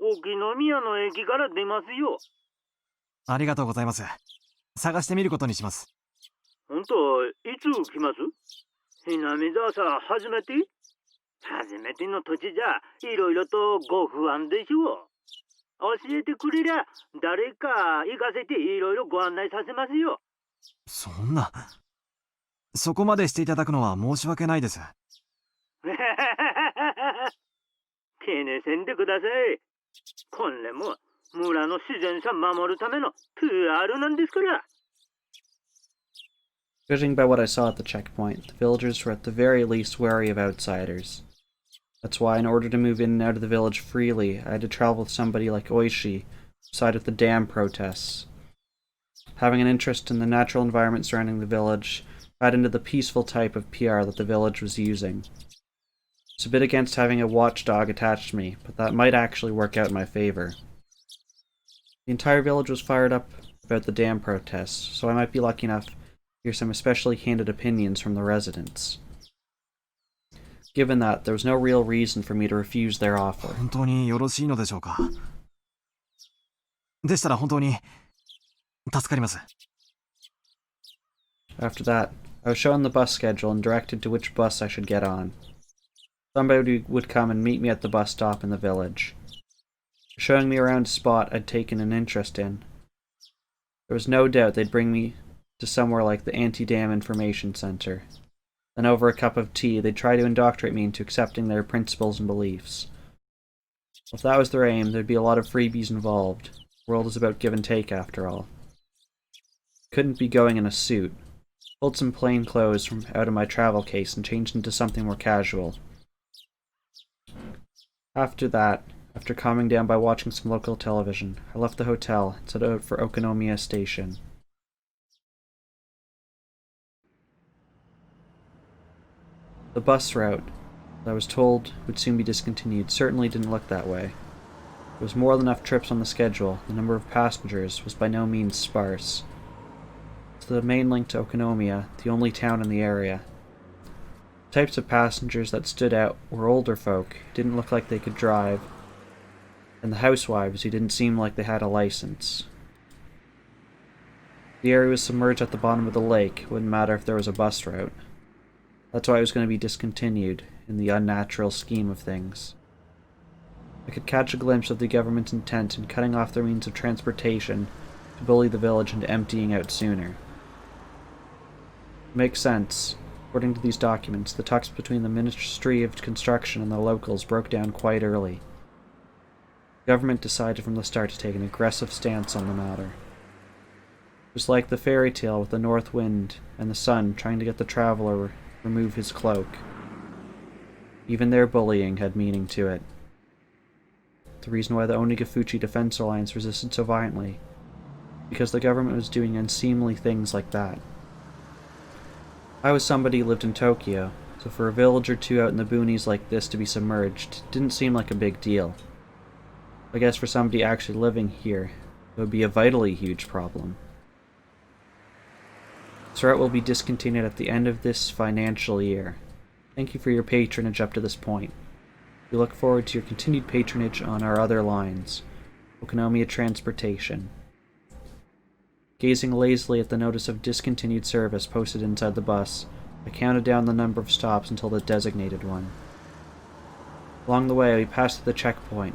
S6: 沖宮の駅から出ますよ。
S3: ありがとうございます。探してみることにします。
S6: ほんと、いつ来ます？南沢さん初めての土地じゃいろいろとご不安でしょう。教えてくれりゃ誰か行かせていろいろご案内させますよ。
S3: そんな。そこまでしていただくのは申し訳ないです。
S6: 気にせんでください。これも村の自然さ守るための PR なんですから。
S1: Judging by what I saw at the checkpoint, the villagers were at the very least wary of outsiders. That's why, in order to move in and out of the village freely, I had to travel with somebody like Oishi, who sided with the dam protests. Having an interest in the natural environment surrounding the village fed into the peaceful type of PR that the village was using. It's a bit against having a watchdog attached to me, but that might actually work out in my favor. The entire village was fired up about the dam protests, so I might be lucky enough to hear some especially candid opinions from the residents. Given that, there was no real reason for me to refuse their offer.
S3: 本当によろしいのでしょうか。でしたら本当に助かります。
S1: After that, I was shown the bus schedule and directed to which bus I should get on. Somebody would come and meet me at the bus stop in the village. Showing me around a spot I'd taken an interest in. There was no doubt they'd bring me to somewhere like the Anti-Dam Information Center. Then over a cup of tea, they'd try to indoctrinate me into accepting their principles and beliefs. If that was their aim, there'd be a lot of freebies involved. The world is about give and take, after all. Couldn't be going in a suit. Pulled some plain clothes from out of my travel case and changed into something more casual. After that, after calming down by watching some local television, I left the hotel and set out for Okonomiya Station. The bus route that I was told would soon be discontinued certainly didn't look that way. There was more than enough trips on the schedule. The number of passengers was by no means sparse. It's the main link to Okonomiya, the only town in the area. The types of passengers that stood out were older folk who didn't look like they could drive, and the housewives who didn't seem like they had a license. The area was submerged at the bottom of the lake. It wouldn't matter if there was a bus route. That's why it was going to be discontinued, in the unnatural scheme of things. I could catch a glimpse of the government's intent in cutting off their means of transportation to bully the village into emptying out sooner. It makes sense. According to these documents, the talks between the Ministry of Construction and the locals broke down quite early. The government decided from the start to take an aggressive stance on the matter. It was like the fairy tale with the north wind and the sun trying to get the traveler remove his cloak. Even their bullying had meaning to it. The reason why the Onigafuchi Defense Alliance resisted so violently, because the government was doing unseemly things like that. I was somebody who lived in Tokyo, so for a village or two out in the boonies like this to be submerged didn't seem like a big deal. I guess for somebody actually living here, it would be a vitally huge problem. This route will be discontinued at the end of this financial year. Thank you for your patronage up to this point. We look forward to your continued patronage on our other lines. Okonomiya Transportation. Gazing lazily at the notice of discontinued service posted inside the bus, I counted down the number of stops until the designated one. Along the way, we passed through the checkpoint.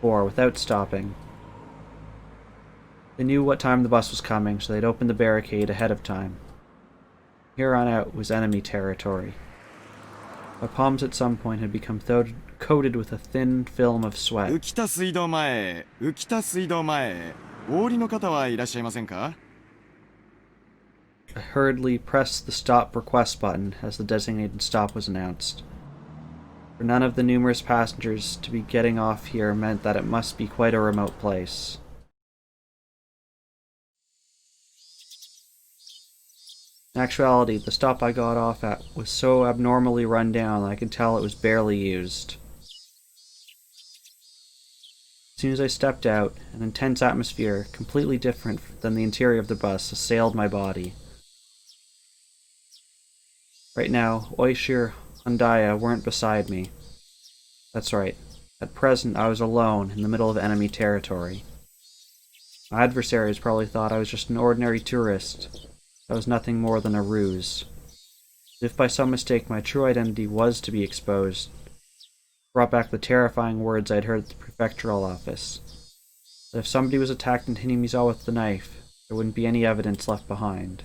S1: 4, without stopping. They knew what time the bus was coming, so they'd opened the barricade ahead of time. Here on out was enemy territory. My palms at some point had become coated with a thin film of sweat.
S7: 浮田水道前、浮田水道前、お降りの方はいらっしゃいませんか?
S1: I hurriedly pressed the stop request button as the designated stop was announced. For none of the numerous passengers to be getting off here meant that it must be quite a remote place. In actuality, the stop I got off at was so abnormally run down that I could tell it was barely used. As soon as I stepped out, an intense atmosphere, completely different than the interior of the bus, assailed my body. Right now, Oishir and Daya weren't beside me. That's right. At present, I was alone in the middle of enemy territory. My adversaries probably thought I was just an ordinary tourist. I was nothing more than a ruse. If by some mistake my true identity was to be exposed, brought back the terrifying words I'd heard at the prefectural office. That if somebody was attacked in Hinamizawa with the knife, there wouldn't be any evidence left behind.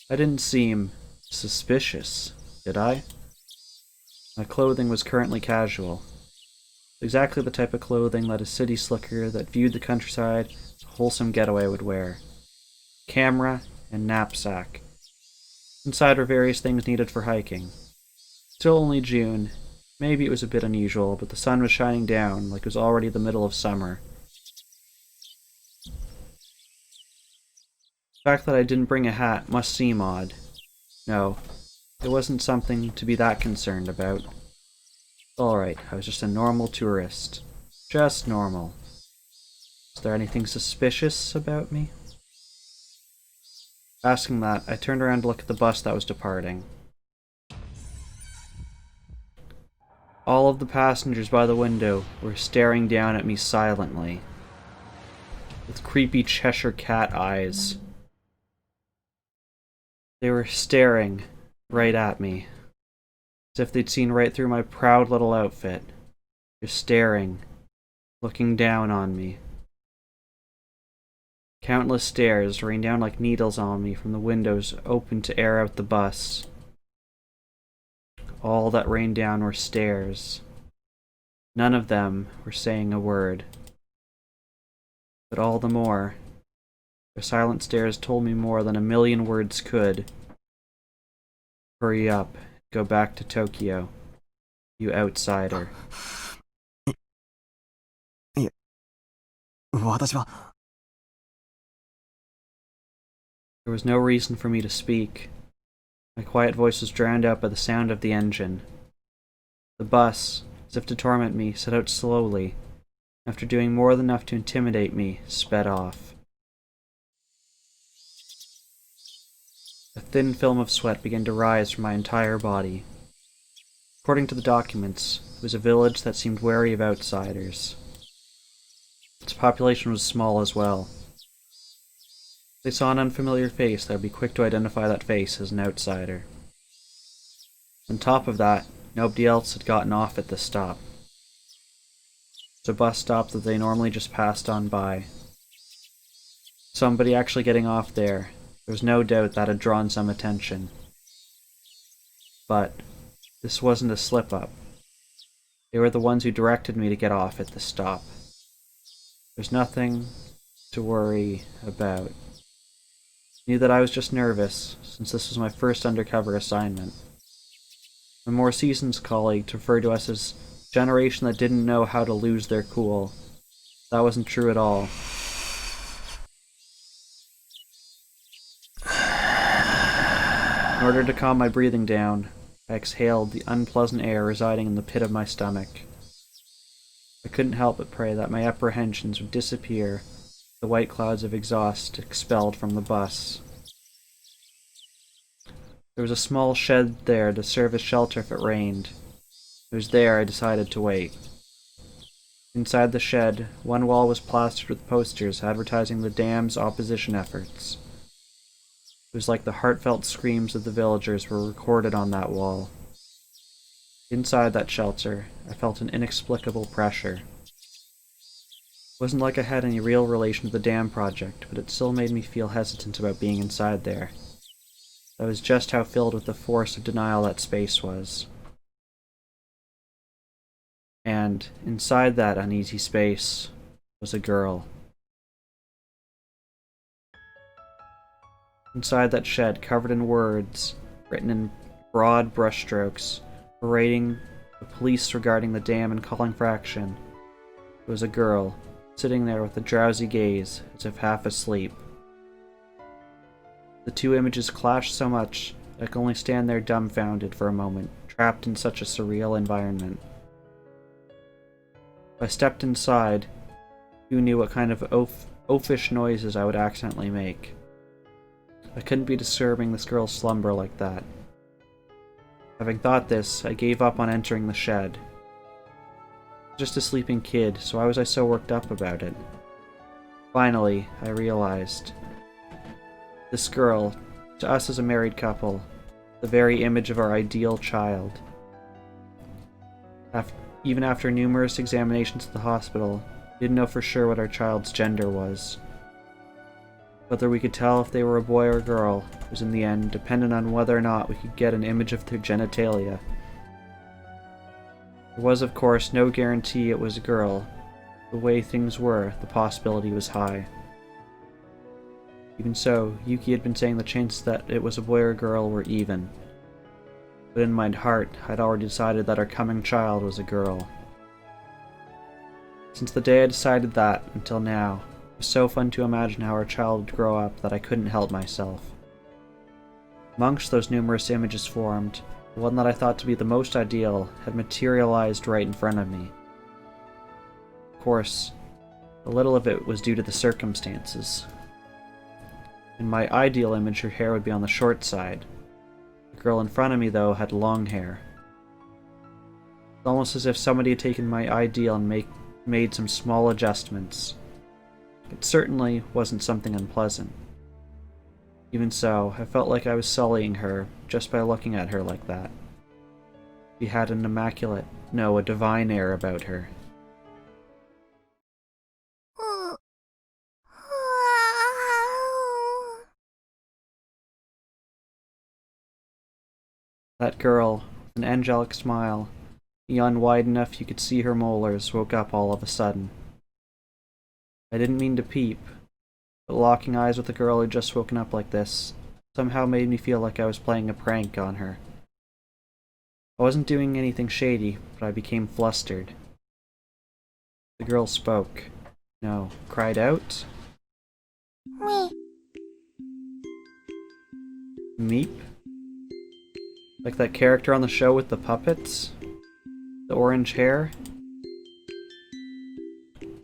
S1: I didn't seem suspicious, did I? My clothing was currently casual. Exactly the type of clothing that a city slicker that viewed the countryside as a wholesome getaway would wear. Camera and knapsack. Inside were various things needed for hiking. Still only June. Maybe it was a bit unusual, but the sun was shining down like it was already the middle of summer. The fact that I didn't bring a hat must seem odd. No, it wasn't something to be that concerned about. Alright, I was just a normal tourist. Just normal. Is there anything suspicious about me? Asking that, I turned around to look at the bus that was departing. All of the passengers by the window were staring down at me silently, with creepy Cheshire cat eyes. They were staring right at me, as if they'd seen right through my proud little outfit. Just staring, looking down on me. Countless stares rained down like needles on me from the windows open to air out the bus. All that rained down were stares. None of them were saying a word. But all the more, their silent stares told me more than a million words could. Hurry up, go back to Tokyo, you outsider.
S3: 私は
S1: There was no reason for me to speak. My quiet voice was drowned out by the sound of the engine. The bus, as if to torment me, set out slowly. After doing more than enough to intimidate me, sped off. A thin film of sweat began to rise from my entire body. According to the documents, it was a village that seemed wary of outsiders. Its population was small as well. If they saw an unfamiliar face, they would be quick to identify that face as an outsider. On top of that, nobody else had gotten off at this stop. It was a bus stop that they normally just passed on by. Somebody actually getting off there, there was no doubt that had drawn some attention. But this wasn't a slip-up. They were the ones who directed me to get off at the stop. There's nothing to worry about. I knew that I was just nervous, since this was my first undercover assignment. My more seasoned colleague referred to us as a generation that didn't know how to lose their cool. That wasn't true at all. In order to calm my breathing down, I exhaled the unpleasant air residing in the pit of my stomach. I couldn't help but pray that my apprehensions would disappear, the white clouds of exhaust expelled from the bus. There was a small shed there to serve as shelter if it rained. It was there I decided to wait. Inside the shed, one wall was plastered with posters advertising the dam's opposition efforts. It was like the heartfelt screams of the villagers were recorded on that wall. Inside that shelter, I felt an inexplicable pressure. It wasn't like I had any real relation to the dam project, but it still made me feel hesitant about being inside there. That was just how filled with the force of denial that space was. And inside that uneasy space was a girl. Inside that shed, covered in words, written in broad brushstrokes, berating the police regarding the dam and calling for action, was a girl, sitting there with a drowsy gaze, as if half asleep. The two images clashed so much I could only stand there dumbfounded for a moment, trapped in such a surreal environment. If I stepped inside, who knew what kind of oafish noises I would accidentally make. I couldn't be disturbing this girl's slumber like that. Having thought this, I gave up on entering the shed. Just a sleeping kid, so why was I so worked up about it? Finally, I realized. This girl, to us as a married couple, the very image of our ideal child. Even after numerous examinations at the hospital, we didn't know for sure what our child's gender was. Whether we could tell if they were a boy or a girl was in the end dependent on whether or not we could get an image of their genitalia. There was, of course, no guarantee it was a girl. The way things were, the possibility was high. Even so, Yuki had been saying the chances that it was a boy or a girl were even. But in my heart, I'd already decided that our coming child was a girl. Since the day I decided that, until now, it was so fun to imagine how our child would grow up that I couldn't help myself. Amongst those numerous images formed, the one that I thought to be the most ideal had materialized right in front of me. Of course, a little of it was due to the circumstances. In my ideal image, her hair would be on the short side. The girl in front of me, though, had long hair. It's almost as if somebody had taken my ideal and made some small adjustments. It certainly wasn't something unpleasant. Even so, I felt like I was sullying her just by looking at her like that. She had an immaculate, no, a divine air about her. That girl, with an angelic smile, a yawn wide enough you could see her molars, woke up all of a sudden. I didn't mean to peep, but locking eyes with a girl who'd just woken up like this somehow made me feel like I was playing a prank on her. I wasn't doing anything shady, but I became flustered. The girl spoke. No, cried out. Meep? Like that character on the show with the puppets? The orange hair?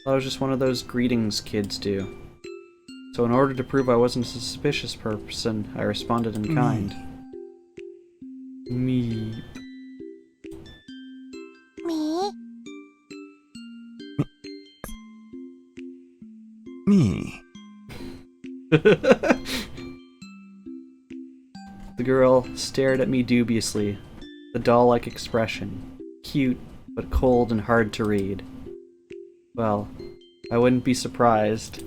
S1: Thought it was just one of those greetings kids do. So in order to prove I wasn't a suspicious person, I responded in kind. Meep.
S3: Me.
S1: The girl stared at me dubiously, the doll-like expression, cute but cold and hard to read. Well, I wouldn't be surprised.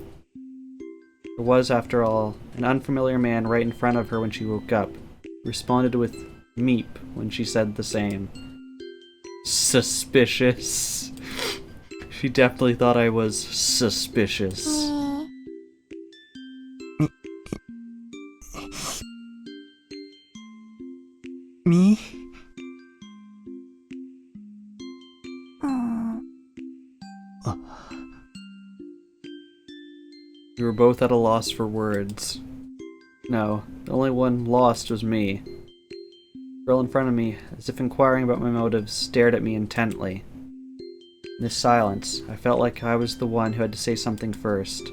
S1: There was, after all, an unfamiliar man right in front of her when she woke up, who responded with meep when she said the same. Suspicious. She definitely thought I was suspicious.
S3: Me?
S1: We were both at a loss for words. No, the only one lost was me. The girl in front of me, as if inquiring about my motives, stared at me intently. In this silence, I felt like I was the one who had to say something first.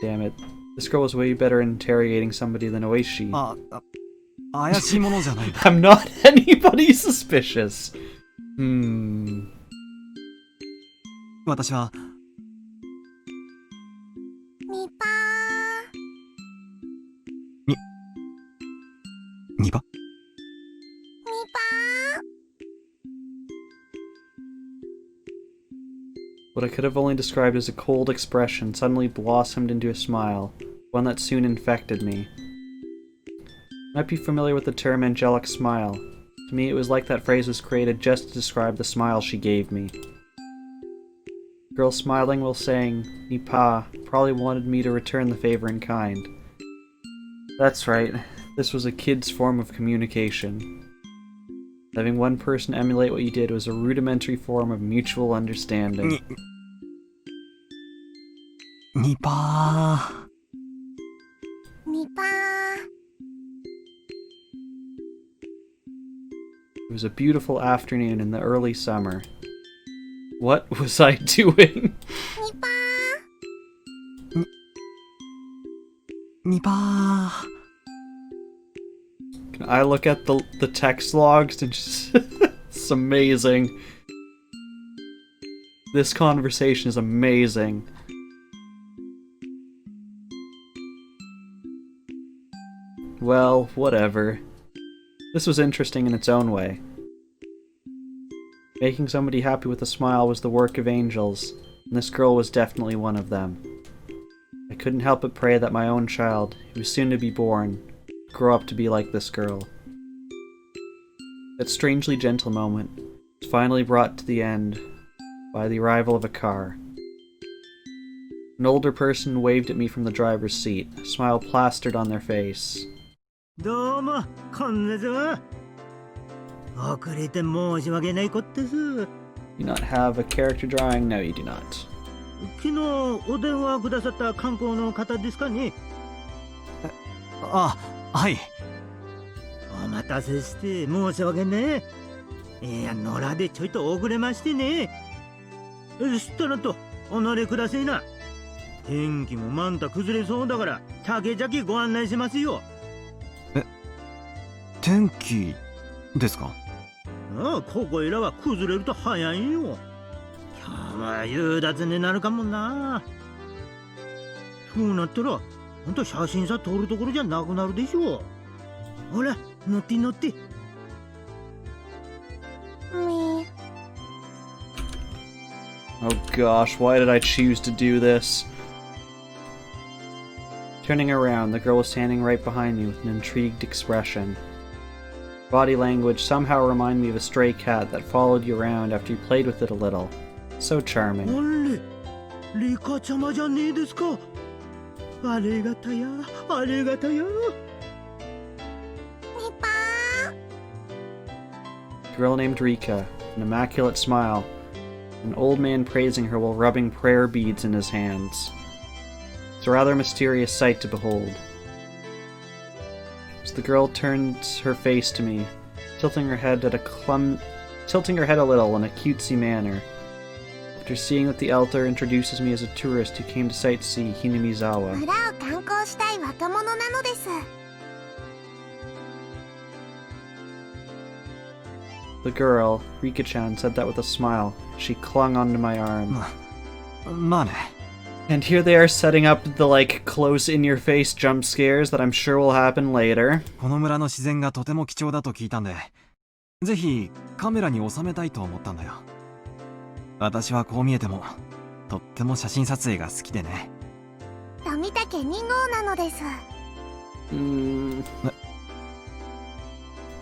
S1: Damn it. This girl was way better at interrogating somebody than Oishi.
S3: 怪しいものじゃないんだ。
S1: I'm not anybody suspicious.
S3: 私はニパ
S1: What I could have only described as a cold expression suddenly blossomed into a smile, one that soon infected me. You might be familiar with the term angelic smile. To me, it was like that phrase was created just to describe the smile she gave me. The girl smiling while saying, Nipa, probably wanted me to return the favor in kind. That's right, this was a kid's form of communication. Having one person emulate what you did was a rudimentary form of mutual understanding.
S3: ニパ
S1: It was a beautiful afternoon in the early summer. What was I doing?
S3: ニ
S1: I look at the text logs and just it's amazing. This conversation is amazing. Well, whatever. This was interesting in its own way. Making somebody happy with a smile was the work of angels, and this girl was definitely one of them. I couldn't help but pray that my own child, who was soon to be born, would grow up to be like this girl. That strangely gentle moment was finally brought to the end by the arrival of a car. An older person waved at me from the driver's seat, a smile plastered on their face.
S6: どうも、こんにちは。遅れて申し訳ないことです。
S1: You do not have a character drawing? No, you do not.
S6: 昨日お電話くださった観光の方ですかね。
S3: あ、はい。
S6: お待たせして申し訳ねえ。いや、野良でちょいと遅れましてね。したらと、お乗りくださいな。天気もまんた崩れそうだから、竹々ご案内しますよ。
S3: 天気ですか？
S6: ああ、ここいらは崩れると早いよ。今日は夕立になるかもな。そうなったら、ほんと写真さ撮るところじゃなくなるでしょう。ほら、乗って乗って。
S4: Me.
S1: Oh gosh, why did I choose to do this? Turning around, the girl was standing right behind me with an intrigued expression. Body language somehow reminded me of a stray cat that followed you around after you played with it a little. So charming.
S6: あれ、リカちゃまじゃねえですか。ありがたや、ありがたや。
S1: A girl named Rika, an immaculate smile, an old man praising her while rubbing prayer beads in his hands. It's a rather mysterious sight to behold. As the girl turns her face to me, tilting her head a little in a cutesy manner, after seeing that the elder introduces me as a tourist who came to sightsee Hinamizawa.
S4: 村を観光したい若者なのです。
S1: The girl, Rika-chan, said that with a smile. She clung onto my arm.
S3: まあね。
S1: And here they are setting up the, close in-your-face jump scares that I'm sure will happen later.
S3: この村の自然がとても貴重だと聞いたんで、ぜひカメラに収めたいと思ったんだよ。私はこう見えても、とっても写真撮影が好きでね。
S4: 富岳2号なのです。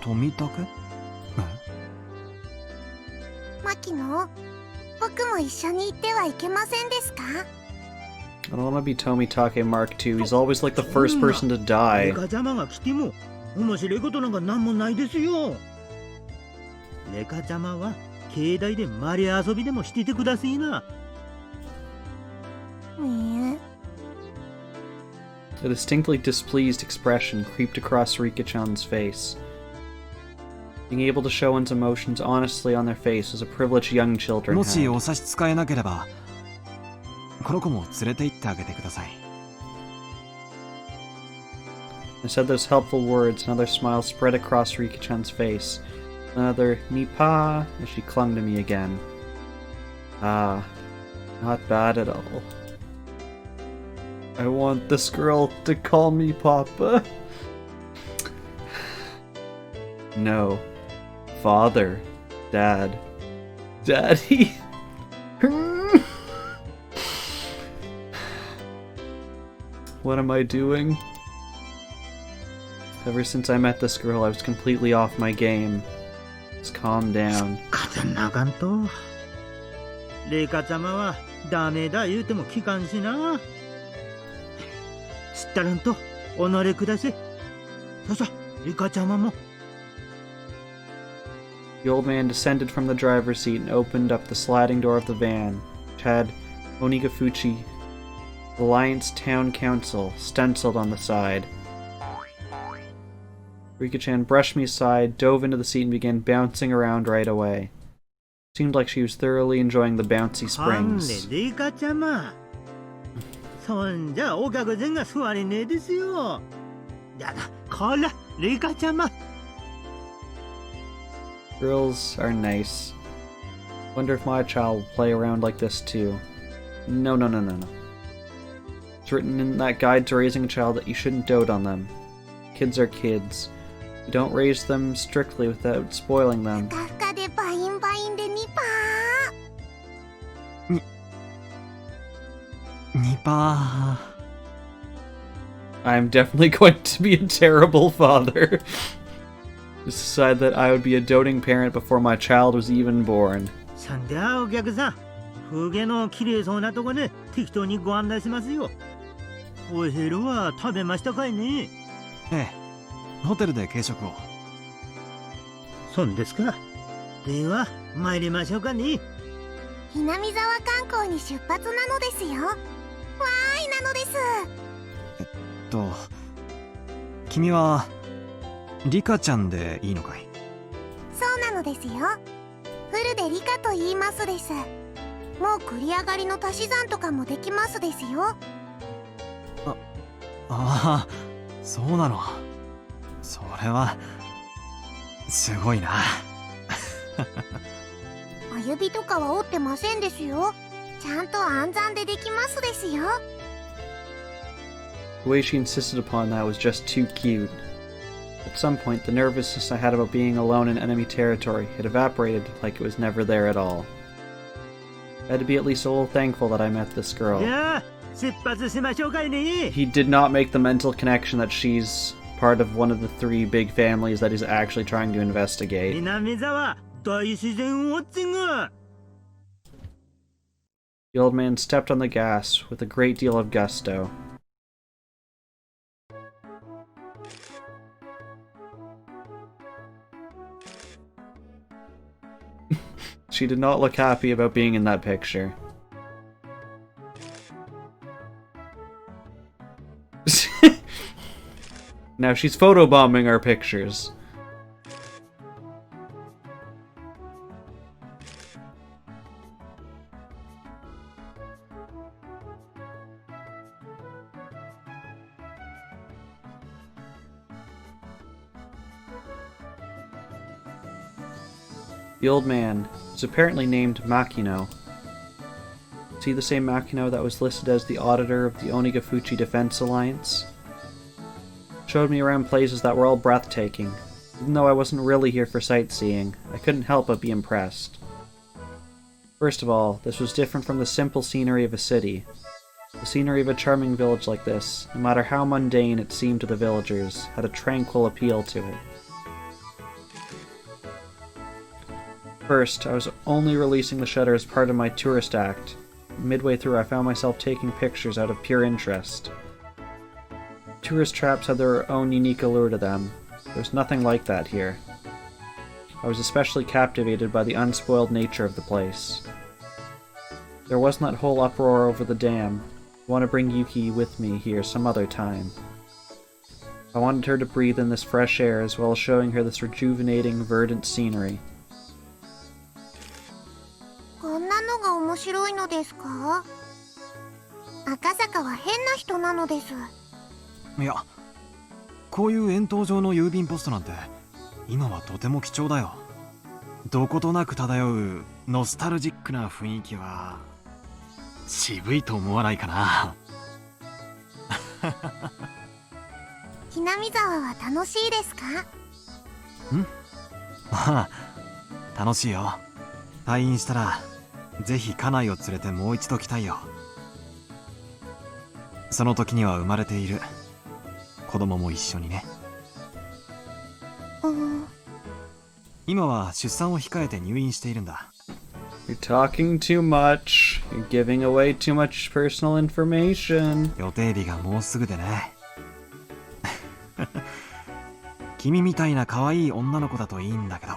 S3: 富岳？
S4: 牧野、僕も一緒に行ってはいけませんですか？
S1: I don't want to be Tomitake Mark II. He's always the first person to die.
S6: レカちゃまが来ても面白いことなんか何もないですよ。レカちゃまは境内でマリ遊びでもしててくださいな。
S1: A distinctly displeased expression creeped across Rika-chan's face. Being able to show one's emotions honestly on their face is a privilege young children
S3: もし
S1: have.
S3: お差し支えなければ、この子も連れて行ってあげてください。
S1: I said those helpful words, another smile spread across Rika-chan's face. Another nipa as she clung to me again. Ah, not bad at all. I want this girl to call me Papa. No. Father. Dad. Daddy. What am I doing? Ever since I met this girl, I was completely off my game. Just calm down.
S6: 風ながんと。レカちゃまはダメだ言うても聞かんしな。知ったらんとお乗りください。ささ、レカちゃまも。
S1: The old man descended from the driver's seat and opened up the sliding door of the van, which had Onigafuchi Alliance Town Council stenciled on the side. Rika-chan brushed me aside, dove into the seat, and began bouncing around right away. Seemed like she was thoroughly enjoying the bouncy springs.
S6: レカちゃま。そんじゃお客人が座れねえですよ。だが、こら、リカちゃま。
S1: Girls are nice. Wonder if my child will play around like this too. No, no, no, no, no. It's written in that guide to raising a child that you shouldn't dote on them. Kids are kids. You don't raise them strictly without spoiling them.
S8: ふかふかでバインバインでニパ
S3: ニパ
S1: I'm definitely going to be a terrible father. Just decide that I would be a doting parent before my child was even born.
S6: そんじゃお客さん、風景の綺麗そうなとこね、適当にご案内しますよ。お昼は食べましたかいね？
S3: ー。ええ、ホテルで軽食を。
S6: そんですか。では、参りましょうかね。
S8: ー。南沢観光に出発なのですよ。わーいなのです。
S3: 君はリカちゃんでいいのかい？
S8: そうなのですよ。フルでリカと言いますです。もう繰り上がりの足し算とかもできますですよ。
S3: ああ、そうなの。それはすごいな。
S8: お指とかは折ってませんですよ。ちゃんと暗算でできますですよ。
S1: The way she insisted upon that was just too cute. At some point, the nervousness I had about being alone in enemy territory had evaporated like it was never there at all. I had to be at least a little thankful that I met this girl.
S6: じゃあ、出発しましょうかいね。
S1: He did not make the mental connection that she's part of one of the 3 big families that he's actually trying to investigate.
S6: 南沢、大自然ウォッチング。
S1: The old man stepped on the gas with a great deal of gusto. She did not look happy about being in that picture. Now she's photobombing our pictures. The old man was apparently named Makino. Is he the same Makino that was listed as the auditor of the Onigafuchi Defense Alliance? Showed me around places that were all breathtaking. Even though I wasn't really here for sightseeing, I couldn't help but be impressed. First of all, this was different from the simple scenery of a city. The scenery of a charming village like this, no matter how mundane it seemed to the villagers, had a tranquil appeal to it. First, I was only releasing the shutter as part of my tourist act. Midway through, I found myself taking pictures out of pure interest. Tourist traps had their own unique allure to them. There was nothing like that here. I was especially captivated by the unspoiled nature of the place. There wasn't that whole uproar over the dam. I want to bring Yuki with me here some other time. I wanted her to breathe in this fresh air as well as showing her this rejuvenating, verdant scenery.
S8: こんなのが面白いのですか？赤坂は変な人なのです。
S3: いや、こういう円筒状の郵便ポストなんて今はとても貴重だよ。どことなく漂うノスタルジックな雰囲気は渋いと思わないかな。
S8: 南沢は楽しいですか？
S3: ああ、楽しいよ。退院したらぜひ家内を連れてもう一度来たいよ。その時には生まれている子供も一緒にね。今は出産を控えて入院しているんだ。
S1: You're talking too much. You're giving away too much personal information.
S3: 予定日がもうすぐでね。君みたいな可愛い女の子だといいんだけど。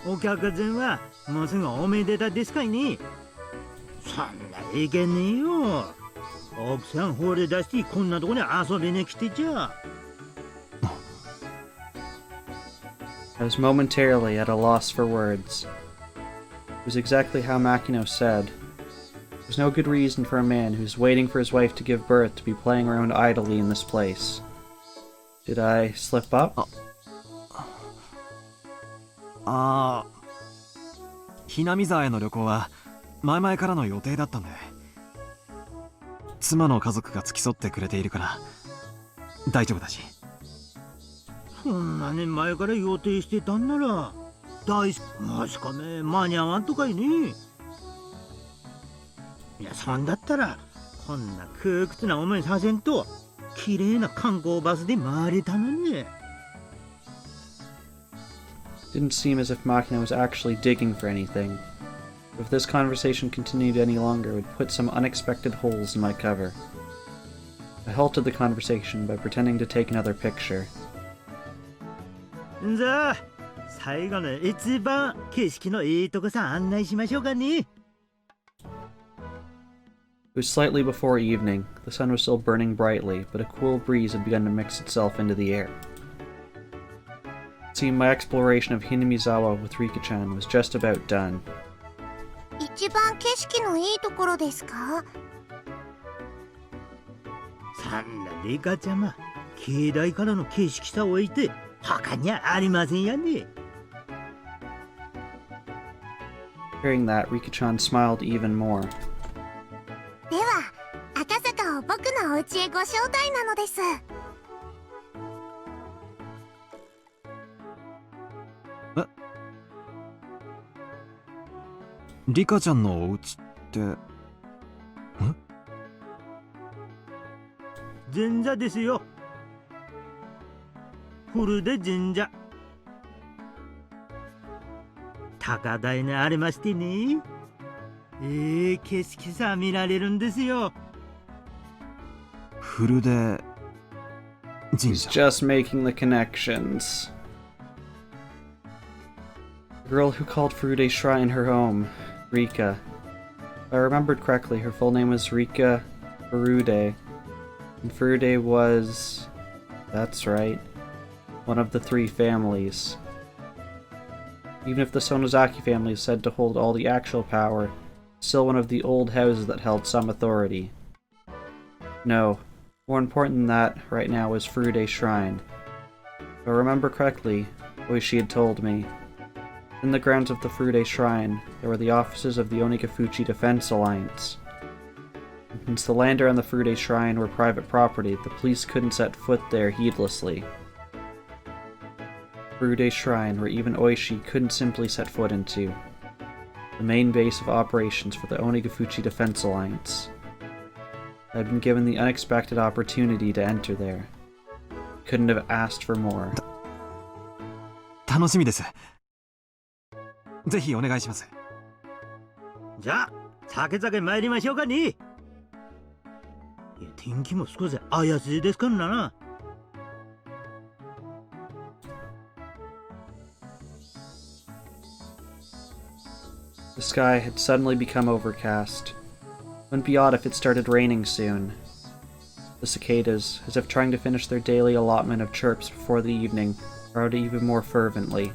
S6: お客さんはもうすぐおめでたですかいね。そんないけねえよ。奥さん放り出してこんなとこに遊びに来てちゃ。
S1: I was momentarily at a loss for words. It was exactly how Makino said. There's no good reason for a man who's waiting for his wife to give birth to be playing around idly in this place. Did I slip up?
S3: ひなみ沢への旅行は前々からの予定だったんで、妻の家族が付き添ってくれているから大丈夫だし。
S6: そんなに前から予定してたんならマジかね、間に合わんとかいね。いや、そんだったらこんな窮屈な思いさせんと綺麗な観光バスで回れたのに。
S1: Didn't seem as if Machina was actually digging for anything. If this conversation continued any longer, it would put some unexpected holes in my cover. I halted the conversation by pretending to take another picture.
S6: じゃあ最後の一番景色のいいとこさ案内しましょうかね。
S1: It was slightly before evening. The sun was still burning brightly, but a cool breeze had begun to mix itself into the air. It seemed my exploration of Hinamizawa with Rika-chan was just about done.
S8: 一番景色のいいところですか？
S6: そんなリカちゃま、境内からの景色さを置いて他にはありませんやね。
S1: Hearing that, Rika-chan smiled even more.
S8: では赤坂を僕のお家へご招待なのです。
S3: リカちゃんのお家って？
S6: 神社ですよ。古で神社。高台にありましてね。景色さ見られるんですよ。
S3: 古で神
S1: He's
S3: 社。
S1: just making the connections. The girl who called Furude Shrine her home, Rika. If I remembered correctly, her full name was Rika Furude. And Furude was... that's right. One of the three families. Even if the Sonozaki family is said to hold all the actual power, still one of the old houses that held some authority. No, more important than that right now was Furude Shrine. If I remember correctly, Oishi had told me, in the grounds of the Furude Shrine, there were the offices of the Onigafuchi Defense Alliance. And since the land around the Furude Shrine were private property, the police couldn't set foot there heedlessly. Furude Shrine, where even Oishi couldn't simply set foot into. The main base of operations for the Onigafuchi Defense Alliance. I had been given the unexpected opportunity to enter there. Couldn't have asked for more.
S3: 楽しみです。ぜひお願いします。
S6: じゃあ酒酒参りましょうかね。いや、天気も少し怪しいですからな。
S1: The sky had suddenly become overcast. Wouldn't be odd if it started raining soon. The cicadas, as if trying to finish their daily allotment of chirps before the evening, crowed even more fervently.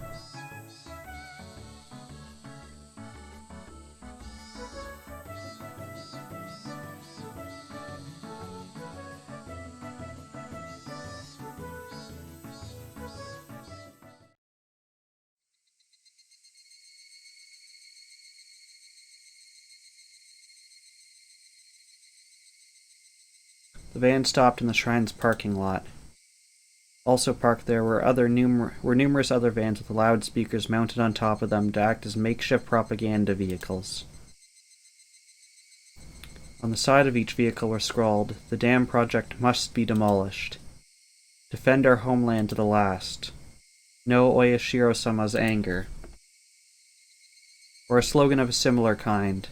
S1: The van stopped in the shrine's parking lot. Also parked there were numerous other vans with loudspeakers mounted on top of them to act as makeshift propaganda vehicles. On the side of each vehicle were scrawled, "The dam project must be demolished. Defend our homeland to the last. No Oyashiro-sama's anger." Or a slogan of a similar kind.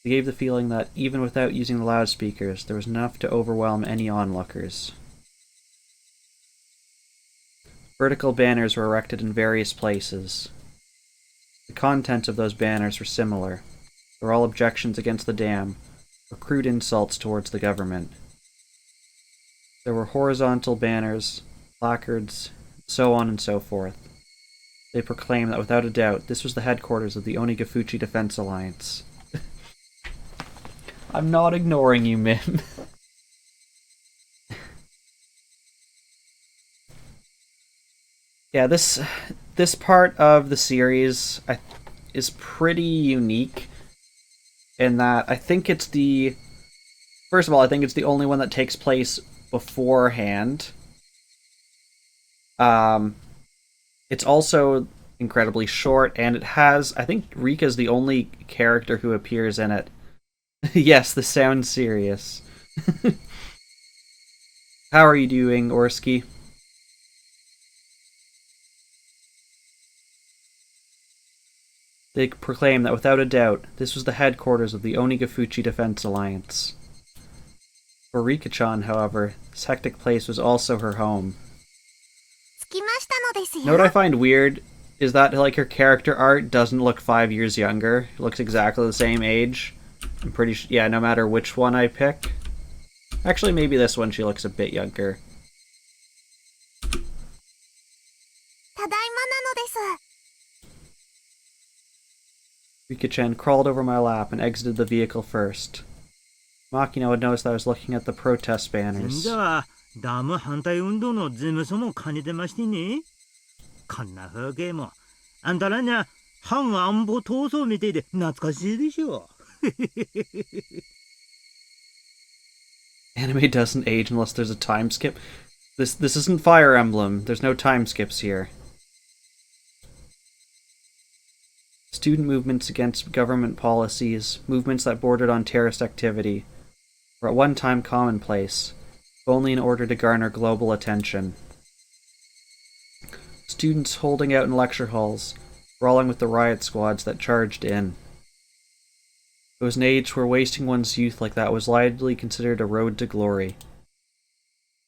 S1: It gave the feeling that, even without using the loudspeakers, there was enough to overwhelm any onlookers. Vertical banners were erected in various places. The contents of those banners were similar. They were all objections against the dam, or crude insults towards the government. There were horizontal banners, placards, so on and so forth. They proclaimed that without a doubt this was the headquarters of the Onigafuchi Defense Alliance. I'm not ignoring you, Mim. Yeah, this part of the series is pretty unique in that I think it's the first of all, I think it's the only one that takes place beforehand. It's also incredibly short, and it has, I think Rika's the only character who appears in it. Yes, this sounds serious. How are you doing, Orski? They proclaim that without a doubt, this was the headquarters of the Onigafuchi Defense Alliance. For Rika-chan, however, this hectic place was also her home.
S8: 着きましたのですよ。
S1: You know what I find weird is that like her character art doesn't look 5 years younger. It looks exactly the same age. I'm pretty sure, yeah, no matter which one I pick. Actually, maybe this one she looks a bit younger.
S8: ただいまなのです。
S1: Rika-chan crawled over my lap and exited the vehicle first. Makino had noticed that I was looking at the protest banners.
S6: じゃあダム反対運動の事務所も兼ねてましてね。こんな風景もあんたらには反安保闘争みてえで懐かしいでしょ。
S1: Anime doesn't age unless there's a time skip. This isn't Fire Emblem. There's no time skips here. Student movements against government policies, movements that bordered on terrorist activity, were at one time commonplace, if only in order to garner global attention. Students holding out in lecture halls, brawling with the riot squads that charged in. It was an age where wasting one's youth like that was widely considered a road to glory.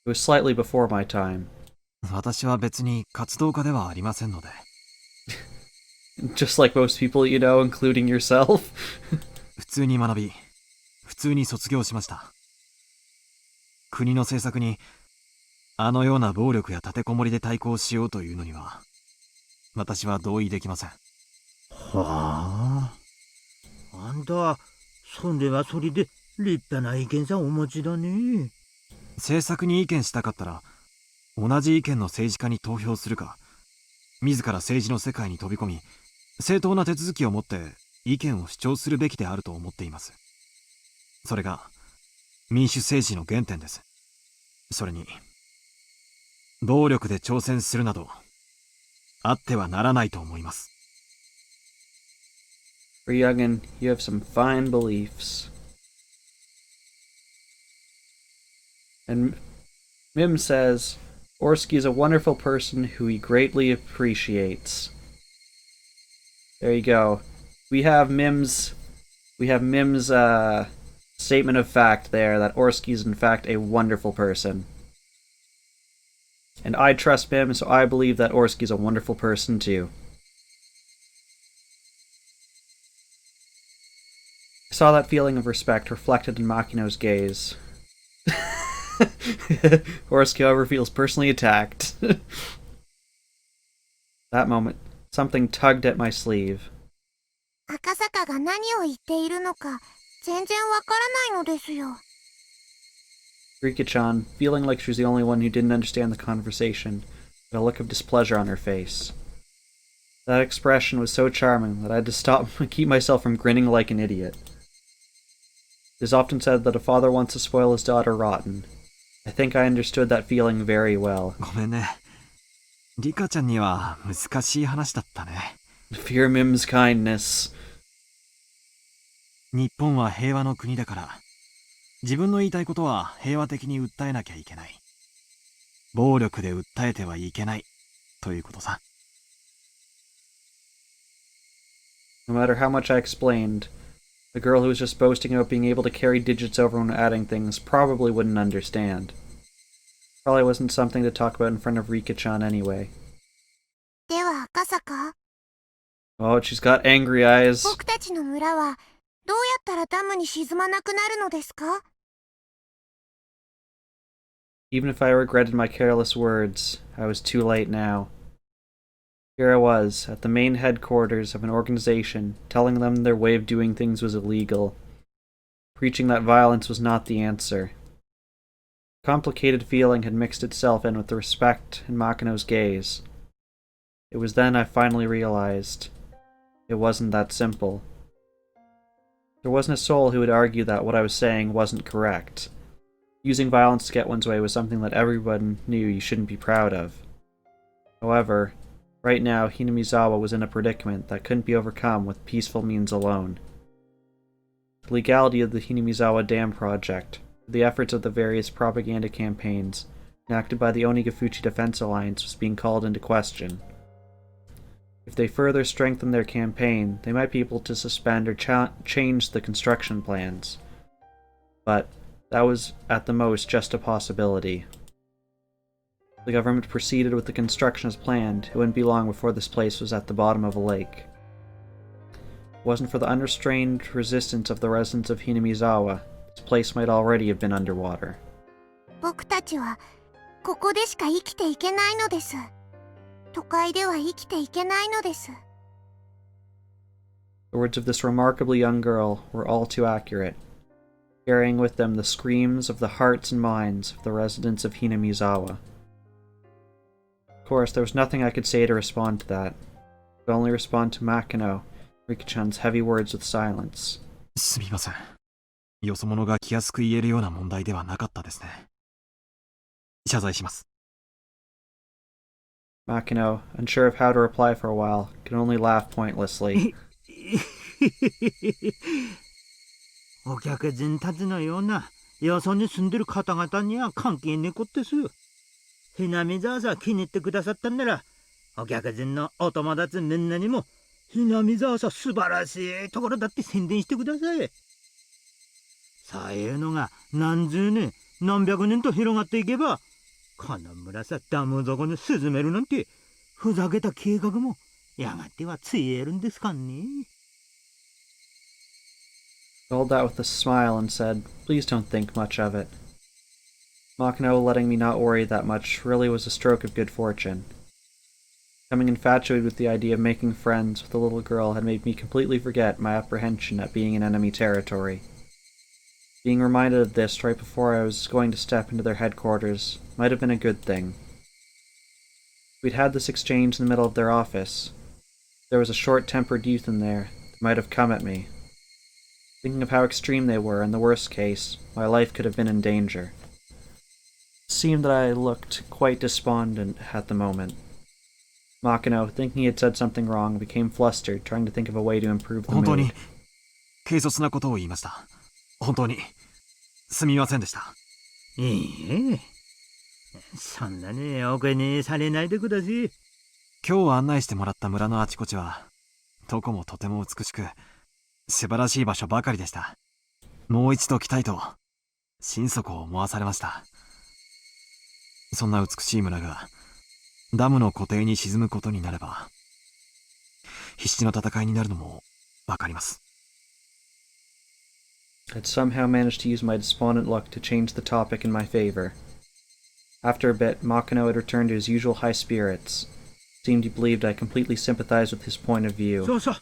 S1: It was slightly before my time.
S3: 私は別に活動家ではありませんので。
S1: Just like most people you know, including yourself.
S3: 普通に学び、普通に卒業しました。国の政策にあのような暴力や立てこもりで対抗しようというのには、私は同意できません。
S6: はあ。あんた、それはそれで立派な意見さお持ちだね。
S3: 政策に意見したかったら、同じ意見の政治家に投票するか、自ら政治の世界に飛び込み、正当な手続きを持って意見を主張するべきであると思っています。それが民主政治の原点です。それに、暴力で挑戦するなど、あってはならないと思います。
S1: For youngin, you have some fine beliefs. And Mim says, Orski is a wonderful person who he greatly appreciates. There you go. We have Mim's statement of fact there that Orski is in fact a wonderful person. And I trust Mim, so I believe that Orski is a wonderful person too. I saw that feeling of respect reflected in Makino's gaze. Orski, however, feels personally attacked. That moment, something tugged at my sleeve.
S8: 赤坂が何を言っているのか全然わからないのですよ。
S1: Rika-chan, feeling like she was the only one who didn't understand the conversation, had a look of displeasure on her face. That expression was so charming that I had to keep myself from grinning like an idiot. It is often said that a father wants to spoil his daughter rotten. I think I understood that feeling very well.
S3: ごめんね。リカちゃんには難しい話だったね。
S1: Fear Mim's kindness.
S3: 日本は平和の国だから、自分の言いたいことは平和的に訴えなきゃいけない。暴力で訴えてはいけない、ということさ。
S1: No matter how much I explained, the girl who was just boasting about being able to carry digits over when adding things probably wouldn't understand. Probably wasn't something to talk about in front of Rika-chan anyway.
S8: では赤坂、
S1: Oh, she's got angry eyes.
S8: 僕たちの村はどうやったらダムに沈まなくなるのですか？
S1: Even if I regretted my careless words, I was too late now. Here I was, at the main headquarters of an organization, telling them their way of doing things was illegal. preaching that violence was not the answer. A complicated feeling had mixed itself in with the respect in Makino's gaze. It was then I finally realized it wasn't that simple. There wasn't a soul who would argue that what I was saying wasn't correct. Using violence to get one's way was something that everyone knew you shouldn't be proud of. However, right now Hinamizawa was in a predicament that couldn't be overcome with peaceful means alone. The legality of the Hinamizawa Dam project, the efforts of the various propaganda campaigns enacted by the Onigafuchi Defense Alliance was being called into question. If they further strengthened their campaign, they might be able to suspend or change the construction plans. But that was, at the most, just a possibility. The government proceeded with the construction as planned. It wouldn't be long before this place was at the bottom of a lake. If it wasn't for the unrestrained resistance of the residents of Hinamizawa, this place might already have been underwater.
S8: 僕たちはここでしか生きていけないのです。都会では生きていけないのです。
S1: The words of this remarkably young girl were all too accurate, carrying with them the screams of the hearts and minds of the residents of Hinamizawa. Of course, there was nothing I could say to respond to that. I could only respond to Makino, Rika-chan's heavy words with silence.
S3: すみません。よそ者が気安く言えるような問題ではなかったですね。謝罪します。
S1: Makino, unsure of how to reply for a while, could only laugh pointlessly.
S9: お客人たちのようなよそに住んでる方々には関係ねえことです。ひなみ沢さ気に入ってくださったんなら、お客人のお友達みんなにもひなみ沢さ素晴らしいところだって宣伝してください。そういうのが何十年何百年と広がっていけば、この村さダム底に沈めるなんてふざけた計画もやがてはついえるんですかね。
S1: Told that with a smile and said, "Please don't think much of it." Makino letting me not worry that much really was a stroke of good fortune. Becoming infatuated with the idea of making friends with the little girl had made me completely forget my apprehension at being in enemy territory. Being reminded of this right before I was going to step into their headquarters might have been a good thing. We'd had this exchange in the middle of their office. There was a short-tempered youth in there that might have come at me. Thinking of how extreme they were, in the worst case, my life could have been in danger. It seemed that I looked quite despondent at the moment. Makino, thinking he had said something wrong, became flustered, trying to think of a way to improve the
S3: 本当
S1: mood.
S3: に軽率なことを言いました。本当にすみませんでした。
S9: いいえ、そんなにお気にされないでください。
S3: 今日案内してもらった村のあちこちはどこもとても美しく素晴らしい場所ばかりでした。もう一度来たいと心底思わされました。そんな美しい村がダムの湖底に沈むことになれば必死の戦いになるのもわかります。
S1: I'd somehow managed to use my despondent look to change the topic in my favor. After a bit, Makino had returned to his usual high spirits. It seemed he believed I completely sympathized with his point of view.
S9: そうそう。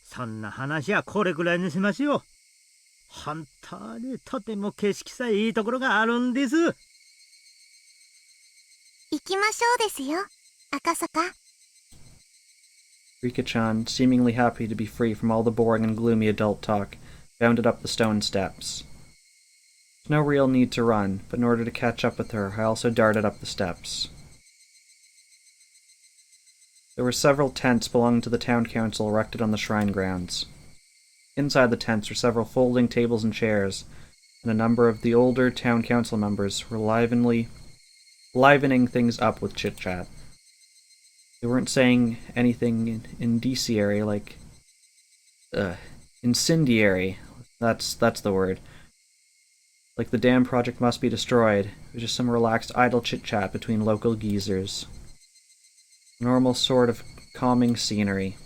S9: そんな話はこれくらいにしましょう。本当にとても景色さえいいところがあるんです。
S8: 行きましょうですよ、赤坂。
S1: Rika-chan, seemingly happy to be free from all the boring and gloomy adult talk, bounded up the stone steps. There's no real need to run, but in order to catch up with her, I also darted up the steps. There were several tents belonging to the town council erected on the shrine grounds. Inside the tents were several folding tables and chairs, and a number of the older town council members were livening things up with chit-chat. They weren't saying anything incendiary like... incendiary. That's the word. Like the dam project must be destroyed. It was just some relaxed idle chit-chat between local geezers. Normal sort of calming scenery.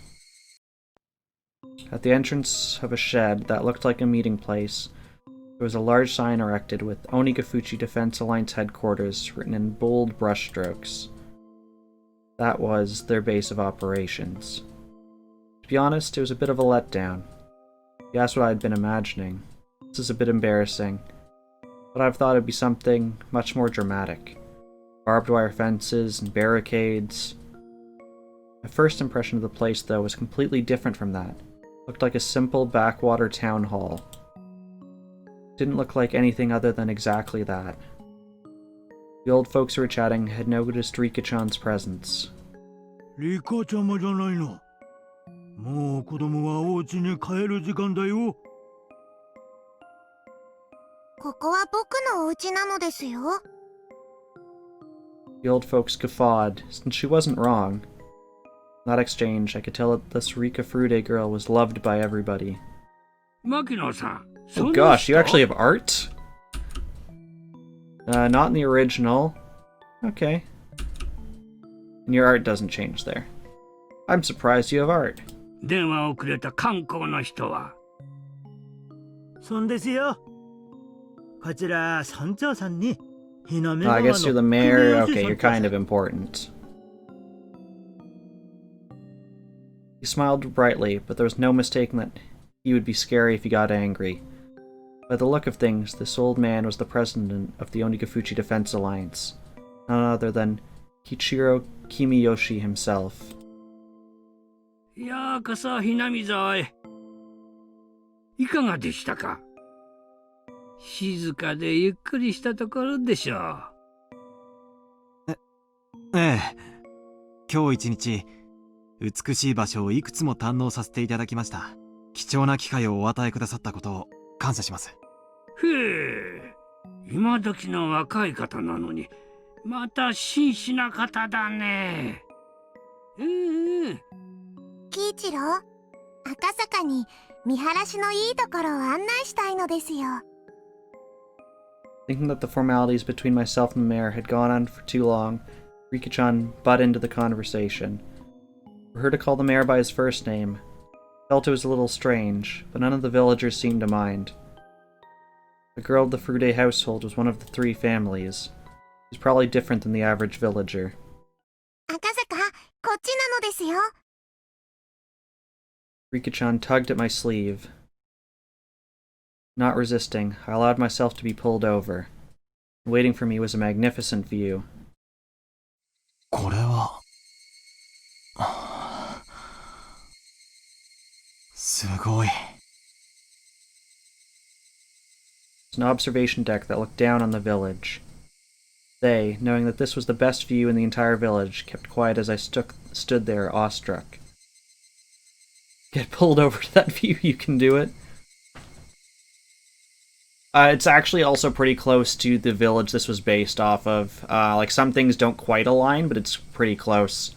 S1: At the entrance of a shed that looked like a meeting place, there was a large sign erected with Onigafuchi Defense Alliance Headquarters written in bold brushstrokes. That was their base of operations. To be honest, it was a bit of a letdown. If you asked what I had been imagining, This is a bit embarrassing, but I've thought it'd be something much more dramatic. Barbed wire fences and barricades. My first impression of the place, though, was completely different from that. It looked like a simple backwater town hall. It didn't look like anything other than exactly that. The old folks who were chatting had noticed Rika-chan's presence.
S9: リカちゃまじゃないの。もう子供はお家に帰る時間だよ。
S8: ここは僕のお家なのですよ。
S1: The old folks guffawed, since she wasn't wrong. In that exchange, I could tell that this Rika Furude girl was loved by everybody.
S10: 牧野さん、
S1: Oh gosh, you actually have art? Not in the original. Okay. And your art doesn't change there. I'm surprised you have art.
S10: 電話をくれた観光の人は。
S9: そんですよ。こちら村長さんに。
S1: I guess you're the mayor. Okay, you're kind of important. He smiled brightly, but there was no mistaking that he would be scary if he got angry. By the look of things, this old man was the president of the Onigafuchi Defense Alliance, none other than Kichiro Kimiyoshi himself.
S10: ようこそひなみ沢へ。いかがでしたか？静かでゆっくりしたところでしょう。
S3: ええ。今日一日、美しい場所をいくつも堪能させていただきました。貴重な機会をお与えくださったことを感謝します。
S10: へえ、今時の若い方なのに、また真摯な方だね。
S8: 喜一郎、赤坂に見晴らしのいいところを案内したいのですよ。
S1: Thinking that the formalities between myself and the mayor had gone on for too long, Rika-chan butt into the conversation. For her to call the mayor by his first name, felt it was a little strange, but none of the villagers seemed to mind. The girl of the Furude household was one of the three families. She's probably different than the average villager.
S8: 赤坂、こっちなのですよ。
S1: Rika-chan tugged at my sleeve. Not resisting, I allowed myself to be pulled over. Waiting for me was a magnificent view.
S3: これはすごい。
S1: It was an observation deck that looked down on the village. They, knowing that this was the best view in the entire village, kept quiet as I stood there awestruck. Get pulled over to that view, you can do it. It's actually also pretty close to the village this was based off of. Like, some things don't quite align, but it's pretty close.